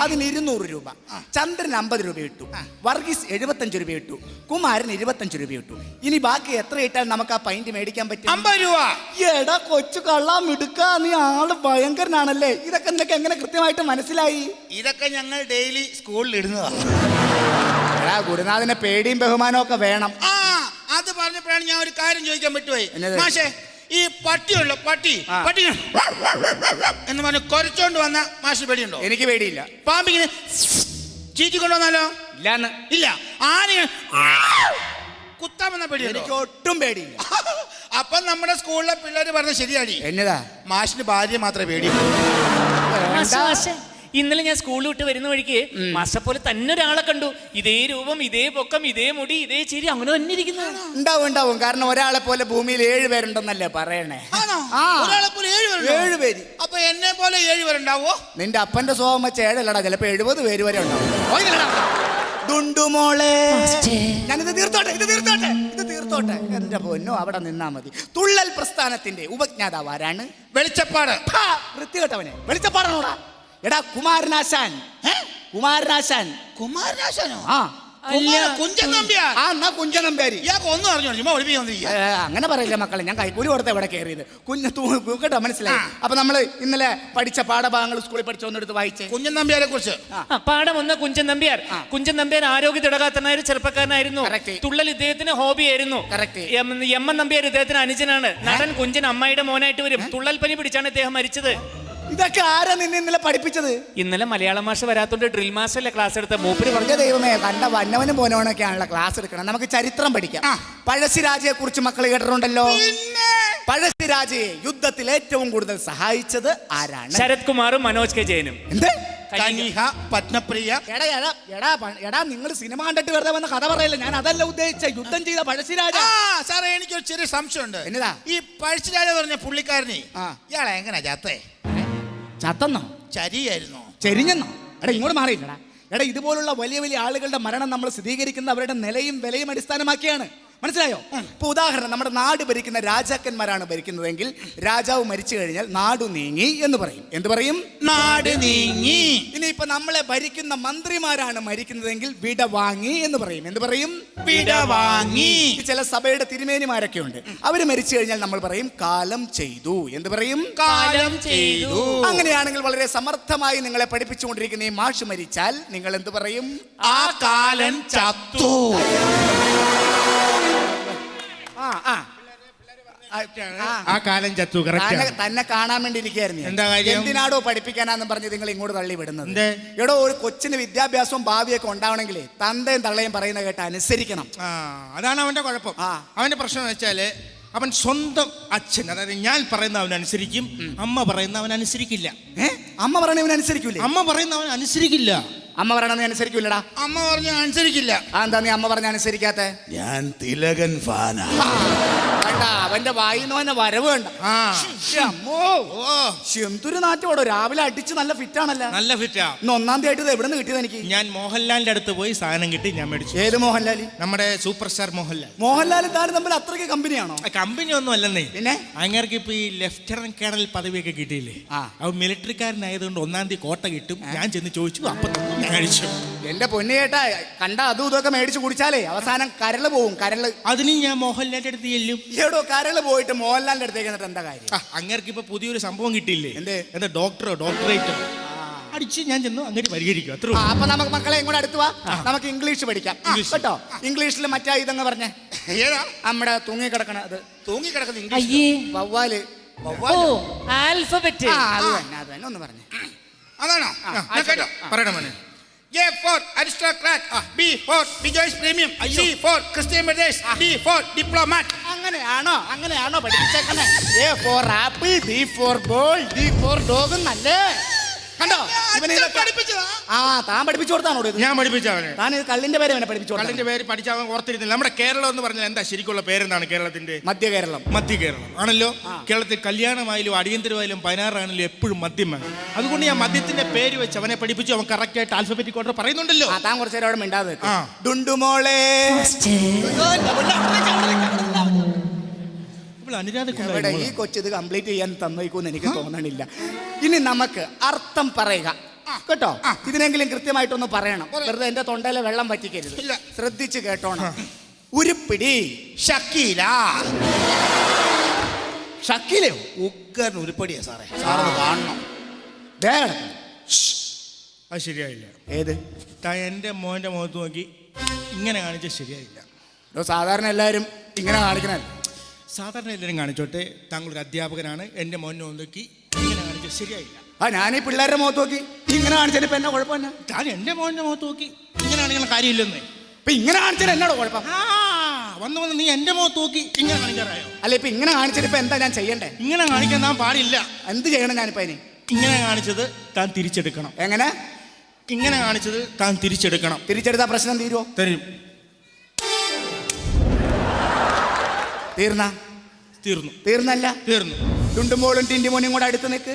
അതിന് 200 രൂപ. ചന്ദ്രൻ 50 രൂപ ഇട്ടു, വർഗീസ് 75 രൂപ ഇട്ടു, കുമാരൻ 25 രൂപ ഇട്ടു. ഇനി ബാക്കി എത്ര ഇട്ടാൽ നമുക്ക് ആ പൈന്റ് മേടിക്കാൻ പറ്റും? 50 രൂപ. എടാ കൊച്ചു കള്ളാ മിടുക്ക, നീ ആള് ഭയങ്കരനാണല്ലേ. ഇതൊക്കെ നിനക്ക് എങ്ങനെ കൃത്യമായിട്ട് മനസ്സിലായി? ഇതൊക്കെ ഞങ്ങൾ ഡെയിലി സ്കൂളിൽ ഇടുന്നതാ. എടാ ഗുരുനാഥനെ പേടിയും ബഹുമാനവും ഒക്കെ വേണം. അത് പറഞ്ഞപ്പോഴാണ് ഞാൻ ഒരു കാര്യം ചോദിക്കാൻ പറ്റുപോയി. മാഷേ, ഈ പട്ടിയുള്ള പട്ടി എന്ന് പറഞ്ഞ് കുറച്ചോണ്ട് വന്ന മാഷിന് പേടിയുണ്ടോ? എനിക്ക് പേടിയില്ല. പാമ്പിങ്ങനെ ചീറ്റിക്കൊണ്ട് വന്നാലോ? ഇല്ലാന്ന്. ഇല്ല. ആന കുത്താമെന്ന പേടിയുണ്ടോ? എനിക്ക് ഒട്ടും പേടിയില്ല. അപ്പം നമ്മുടെ സ്കൂളിലെ പിള്ളേർ പറഞ്ഞ ശരിയാടി. എന്നതാ? മാഷിന് ഭാര്യ മാത്രമേ പേടിയുള്ളൂ. ഇന്നലെ ഞാൻ സ്കൂളിൽ വിട്ട് വരുന്ന വഴിക്ക് മാസ്റ്റർ പോലെ തന്നെ ഒരാളെ കണ്ടു. ഇതേ രൂപം, ഇതേ പൊക്കം, ഇതേ മുടി, ഇതേ ചിരി, അങ്ങനെ തന്നെ ഇരിക്കുന്നു. ഉണ്ടാവും. കാരണം ഒരാളെ പോലെ ഭൂമിയിൽ 7 പേരുണ്ടെന്നല്ലേ പറയണേ. 7 പേര്. അപ്പൊ എന്നെ പോലെ 7 പേരുണ്ടാവോ? നിന്റെ അപ്പന്റെ സ്വഭാവം വെച്ച് 7 അല്ലടാ, ചിലപ്പോ 70 പേര് വരെ ഉണ്ടാവും. ഡുണ്ടുമോളെ, ഞാനിത് തീർത്തോട്ടെ. എന്റെ പൊന്നോ അവിടെ നിന്നാ മതി. തുള്ളൽ പ്രസ്ഥാനത്തിന്റെ ഉപജ്ഞാതാവ് ആരാണ്? വെളിച്ചപ്പാട്. വൃത്തികെട്ടവനെ, വെളിച്ചപ്പാടാണോടാ? എടാ കുമാരനാശാൻ. കുമാരനാശാനോ? കുഞ്ചൻ നമ്പ്യാരി. അങ്ങനെ പറയില്ല മക്കളെ, ഞാൻ കൈക്കൂലി കൊടുത്ത ഇവിടെ കയറിയത്. കേട്ടോ, മനസ്സിലായി? അപ്പൊ നമ്മള് ഇന്നലെ പഠിച്ച പാഠഭാഗങ്ങൾ സ്കൂളിൽ പഠിച്ചൊന്നെടുത്ത് വായിച്ചേ. കുഞ്ചൻ നമ്പ്യാരെ കുറിച്ച് പാഠം 1 കുഞ്ചൻ നമ്പ്യാർ. കുഞ്ചൻ നമ്പ്യാർ ആരോഗ്യ തിടകാത്തനായ ചെറുപ്പക്കാരനായിരുന്നു. തുള്ളൽ ഇദ്ദേഹത്തിന് ഹോബിയായിരുന്നു. എം എൻ നമ്പ്യാർ ഇദ്ദേഹത്തിന് അനുജനാണ്. നടൻ കുഞ്ചൻ അമ്മായിയുടെ മോനായിട്ട് വരും. തുള്ളൽ പനി പിടിച്ചാണ് ഇദ്ദേഹം മരിച്ചത്. ഇതൊക്കെ ആരാ നിന്നെ ഇന്നലെ പഠിപ്പിച്ചത്? ഇന്നലെ മലയാളം മാഷ് വരാത്തോണ്ട് ഡ്രിൽ മാസ്റ്ററല്ലേ ക്ലാസ് എടുത്ത. മൂപ്പര് പറഞ്ഞ ദൈവമേ, കണ്ട വന്നവനും പോനവനൊക്കെയാണല്ലോ ക്ലാസ് എടുക്കണം. നമുക്ക് ചരിത്രം പഠിക്കാം. പഴശ്ശിരാജയെ കുറിച്ച് മക്കൾ കേട്ടിട്ടുണ്ടല്ലോ. പഴശ്ശിരാജയെ യുദ്ധത്തിൽ ഏറ്റവും കൂടുതൽ സഹായിച്ചത് ആരാണ്? ശരത് കുമാറും മനോജ് കെ ജയനും. എന്ത്? പത്മപ്രിയ. എടാ നിങ്ങൾ സിനിമ കണ്ടിട്ട് വെറുതെ വന്ന കഥ പറയല്ലേ. ഞാൻ അതല്ല ഉദ്ദേശിച്ച, യുദ്ധം ചെയ്ത പഴശ്ശിരാജ. സാറേ, എനിക്കൊരു ചെറിയ സംശയമുണ്ട്. എന്നതാ? ഈ പഴശ്ശിരാജ പറഞ്ഞ പുള്ളിക്കാരനെ ഇയാളെ എങ്ങനെ ചത്തേ? ചത്തന്നോ? ചരിയായിരുന്നോ? ചെരിഞ്ഞെന്നോ? എടാ ഇങ്ങോട്ട് മാറിയില്ലടാ. എടാ ഇതുപോലുള്ള വലിയ വലിയ ആളുകളുടെ മരണം നമ്മൾ സ്ഥിരീകരിക്കുന്ന അവരുടെ നിലയും വിലയും അടിസ്ഥാനമാക്കിയാണ്. മനസ്സിലായോ? ഇപ്പൊ ഉദാഹരണം, നമ്മുടെ നാട് ഭരിക്കുന്ന രാജാക്കന്മാരാണ് ഭരിക്കുന്നതെങ്കിൽ രാജാവ് മരിച്ചു കഴിഞ്ഞാൽ നാടു നീങ്ങി എന്ന് പറയും. എന്ത് പറയും? നാട് നീങ്ങി. ഇനിയിപ്പൊ നമ്മളെ ഭരിക്കുന്ന മന്ത്രിമാരാണ് മരിക്കുന്നതെങ്കിൽ വിട വാങ്ങി എന്ന് പറയും. എന്ത് പറയും? വിട വാങ്ങി. ചില സഭയുടെ തിരുമേനിമാരൊക്കെ ഉണ്ട്, അവര് മരിച്ചു കഴിഞ്ഞാൽ നമ്മൾ പറയും കാലം ചെയ്തു. എന്ത് പറയും? കാലം ചെയ്തു. അങ്ങനെയാണെങ്കിൽ വളരെ സമർത്ഥമായി നിങ്ങളെ പഠിപ്പിച്ചുകൊണ്ടിരിക്കുന്ന ഈ മാഷ് മരിച്ചാൽ നിങ്ങൾ എന്ത് പറയും? ആ കാലൻ ചത്തു. ആ കാലം ചത്തു. തന്നെ കാണാൻ വേണ്ടി ഇരിക്കുകയായിരുന്നു. എന്താ കാര്യം? എന്തിനാടോ പഠിപ്പിക്കാനാന്നും പറഞ്ഞ് നിങ്ങൾ ഇങ്ങോട്ട് തള്ളി വിടുന്നത്? എടോ, ഒരു കൊച്ചിന് വിദ്യാഭ്യാസവും ഭാവിയൊക്കെ ഉണ്ടാവണമെങ്കിലേ തന്തയും തള്ളയും പറയുന്ന കേട്ട് അനുസരിക്കണം. അതാണ് അവന്റെ കുഴപ്പം. അവന്റെ പ്രശ്നം എന്ന് വെച്ചാല് അവൻ സ്വന്തം അച്ഛൻ, അതായത് ഞാൻ പറയുന്ന അവൻ അനുസരിക്കും, അമ്മ പറയുന്ന അവൻ അനുസരിക്കില്ല. അമ്മ പറയണവൻ അനുസരിക്കൂലേ? അമ്മ പറയുന്ന അവൻ അനുസരിക്കില്ല. അമ്മ പറയണത് അനുസരിക്കൂലടാ. അമ്മ പറഞ്ഞ അനുസരിക്കില്ല. എന്താ നീ അമ്മ പറഞ്ഞ അനുസരിക്കാത്ത? ഞാൻ തിലകൻ ഫാനാ. അവന്റെ വായിന്ന് തന്നെ വരവ് വേണ്ട. എന്തൊരു നാറ്റോടോ, രാവിലെ അടിച്ച് നല്ല ഫിറ്റ് ആണല്ലോ. നല്ല ഫിറ്റാ. ഇന്ന് 1-ാം തീയതി ആയിട്ട് എവിടെ നിന്ന് കിട്ടിയത് എനിക്ക്? ഞാൻ മോഹൻലാലിന്റെ അടുത്ത് പോയി സാധനം കിട്ടി, ഞാൻ മേടിച്ചു. ഏത് മോഹൻലാൽ? നമ്മുടെ സൂപ്പർ സ്റ്റാർ മോഹൻലാൽ. മോഹൻലാലും താനും തമ്മിൽ അത്രയ്ക്ക് കമ്പനിയാണോ? കമ്പനി ഒന്നും അല്ലെന്നേ. പിന്നെ അങ്ങേർക്ക് ഇപ്പൊ ഈ ലെഫ്റ്റനന്റ് കേണൽ പദവിയൊക്കെ കിട്ടിയില്ലേ? അവ മിലിറ്ററിക്കാരനായതുകൊണ്ട് 1-ാം തീയതി കോട്ട കിട്ടും. ഞാൻ ചെന്ന് ചോദിച്ചു, അപ്പൊ ഞാൻ കഴിച്ചു. എന്റെ പൊന്നു ചേട്ടാ, കണ്ട അതും ഇതൊക്കെ മേടിച്ചു കുടിച്ചാലേ അവസാനം കരള് പോവും. കരള്. അതിന് ഞാൻ മോഹൻലാലിന്റെ അടുത്ത് ചെല്ലും. ഏടോ, കരള് പോയിട്ട് മോഹൻലാലിന്റെ അടുത്തേക്ക് എന്നിട്ട് എന്താ കാര്യം? അങ്ങേർക്ക് ഇപ്പൊ പുതിയൊരു സംഭവം കിട്ടിയില്ലേ? എന്താ? ഡോക്ടറേറ്റ് അടിച്ച് ഞാൻ ചെന്നു അങ്ങോട്ട് പരിഹരിക്കും. അത്ര. അപ്പൊ നമുക്ക് മക്കളെ ഇങ്ങോട്ട് അടുത്ത് വാ, നമുക്ക് ഇംഗ്ലീഷ് പഠിക്കാം കേട്ടോ. ഇംഗ്ലീഷിൽ മറ്റേ ഇതങ്ങ് പറഞ്ഞേ. ഏതാ? നമ്മുടെ തൂങ്ങിക്കിടക്കണ അത്. തൂങ്ങിക്കിടക്കുന്ന വവ്വാല്. ആൽഫബറ്റ്. അത് തന്നെ ഒന്ന് പറഞ്ഞേ. അതാണോ? പറയണ മോനെ. A for aristocrat, B for Bijoy's premium, C for Christian Brothers, D for diplomat. അങ്ങനെയാണോ പഠിപ്പിച്ചേക്കണേ? A for apple, B for ball, D for dog എന്നല്ലേ? കണ്ടോ? താൻ പഠിപ്പിച്ചു കൊടുത്താണോ ഇത്? ഞാൻ പഠിപ്പിച്ചവനെ. താൻ ഇത് കള്ളിന്റെ പേര് അവനെ പഠിപ്പിച്ചു? കള്ളിന്റെ പേര് പഠിച്ചവൻ ഓർത്തിരുന്നില്ല. നമ്മുടെ കേരളം എന്ന് പറഞ്ഞാൽ എന്താ ശരിക്കുള്ള പേരെന്താണ്? കേരളത്തിന്റെ മധ്യ കേരളം. മധ്യ കേരളം ആണല്ലോ. കേരളത്തിൽ കല്യാണമായാലും അടിയന്തരമായാലും 16 ആണെങ്കിലും എപ്പോഴും മദ്യം വേണം. അതുകൊണ്ട് ഞാൻ മദ്യത്തിന്റെ പേര് വെച്ച് അവനെ പഠിപ്പിച്ചു. അവൻ കറക്റ്റ് ആയിട്ട് ആൽഫബറ്റിക് ഓർഡർ പറയുന്നുണ്ടല്ലോ. താൻ കുറച്ചു നേരം അവിടെ മിണ്ടാതെ ഡുണ്ടുമോളെ. ഈ കൊച്ചു ഇത് കംപ്ലീറ്റ് ചെയ്യാൻ തന്നേക്കൂന്ന് എനിക്ക് തോന്നണില്ല. ഇനി നമുക്ക് അർത്ഥം പറയുക കേട്ടോ. ഇതിനെങ്കിലും കൃത്യമായിട്ടൊന്ന് പറയണം. വെറുതെ എന്റെ തൊണ്ടയിലെ വെള്ളം വറ്റിക്കരുത്. ശ്രദ്ധിച്ച് കേട്ടോണം. ഉരുപ്പിടി. ഷക്കീല. ഷക്കീലയോ? ഉഗ്രൻ ഉരുപ്പടിയാ സാറേ. സാറത് കാണണം. അത് ശരിയായില്ല. ഏത്? എന്റെ മോന്റെ മുഖത്ത് നോക്കി ഇങ്ങനെ കാണിച്ചാൽ ശരിയായില്ല. സാധാരണ എല്ലാവരും ഇങ്ങനെ കാണിക്കണ. സാധാരണ എല്ലാവരും കാണിച്ചോട്ടെ. താങ്കളൊരു അധ്യാപകനാണ്. എൻ്റെ മോനെ നോക്കി ഇങ്ങനെ കാണിച്ചാൽ ശരിയായില്ല. ഞാനീ പിള്ളേരുടെ മുഖത്ത് നോക്കി ഇങ്ങനെ കാണിച്ചാൽ ഇപ്പൊ എന്നാ കുഴപ്പമില്ല. ഞാൻ എൻ്റെ മോൻ്റെ മുഖത്ത് നോക്കി ഇങ്ങനെ കാണിക്കുന്ന കാര്യമില്ലെന്നേ. ഇപ്പൊ ഇങ്ങനെ കാണിച്ചാൽ എന്നാടോ കുഴപ്പം? വന്ന് നീ എൻ്റെ മുഖത്ത് നോക്കി ഇങ്ങനെ കാണിക്കാറായോ? അല്ല, ഇപ്പൊ ഇങ്ങനെ കാണിച്ചിട്ട് ഇപ്പൊ എന്താ ഞാൻ ചെയ്യണ്ടേ? ഇങ്ങനെ കാണിക്കാൻ താൻ പാടില്ല. എന്ത് ചെയ്യണം ഞാനിപ്പോ? ഇനി ഇങ്ങനെ കാണിച്ചത് താൻ തിരിച്ചെടുക്കണം. എങ്ങനെ? ഇങ്ങനെ കാണിച്ചത് താൻ തിരിച്ചെടുക്കണം. തിരിച്ചെടുത്താ പ്രശ്നം തീരുമോ? തരും. തീർന്നല്ല. തീർന്നു. ടുണ്ടുമോളും ടിൻറ്റുമോനും കൂടെ അടുത്ത് നിൽക്ക്.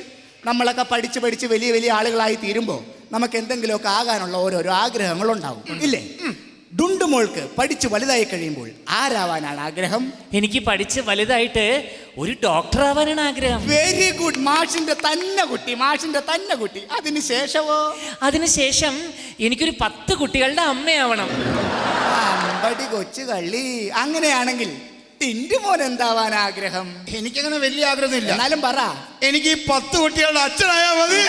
നമ്മളൊക്കെ പഠിച്ച് വലിയ വലിയ ആളുകളായി തീരുമ്പോൾ നമുക്ക് എന്തെങ്കിലുമൊക്കെ ആകാനുള്ള ഓരോരോ ആഗ്രഹങ്ങളുണ്ടാവും, ഇല്ലേ? ഡുണ്ടുമോൾക്ക് പഠിച്ച് വലുതായി കഴിയുമ്പോൾ ആരാവാനാണ് ആഗ്രഹം? എനിക്ക് പഠിച്ച് വലുതായിട്ട് ഒരു ഡോക്ടർ ആവാനാണ് ആഗ്രഹം. Very good. മാഷിന്റെ തന്നെ കുട്ടി. അതിനുശേഷം എനിക്കൊരു 10 കുട്ടികളുടെ അമ്മയാവണം. അമ്പടി കൊച്ചു കള്ളി. അങ്ങനെയാണെങ്കിൽ ടിൻറ്റുമോൻ എന്താവാൻ ആഗ്രഹം? എനിക്കങ്ങനെ വലിയ ആഗ്രഹമില്ല. എന്നാലും പറ. എനിക്ക് 10 കുട്ടികളുടെ അച്ഛനായാൽ മതി.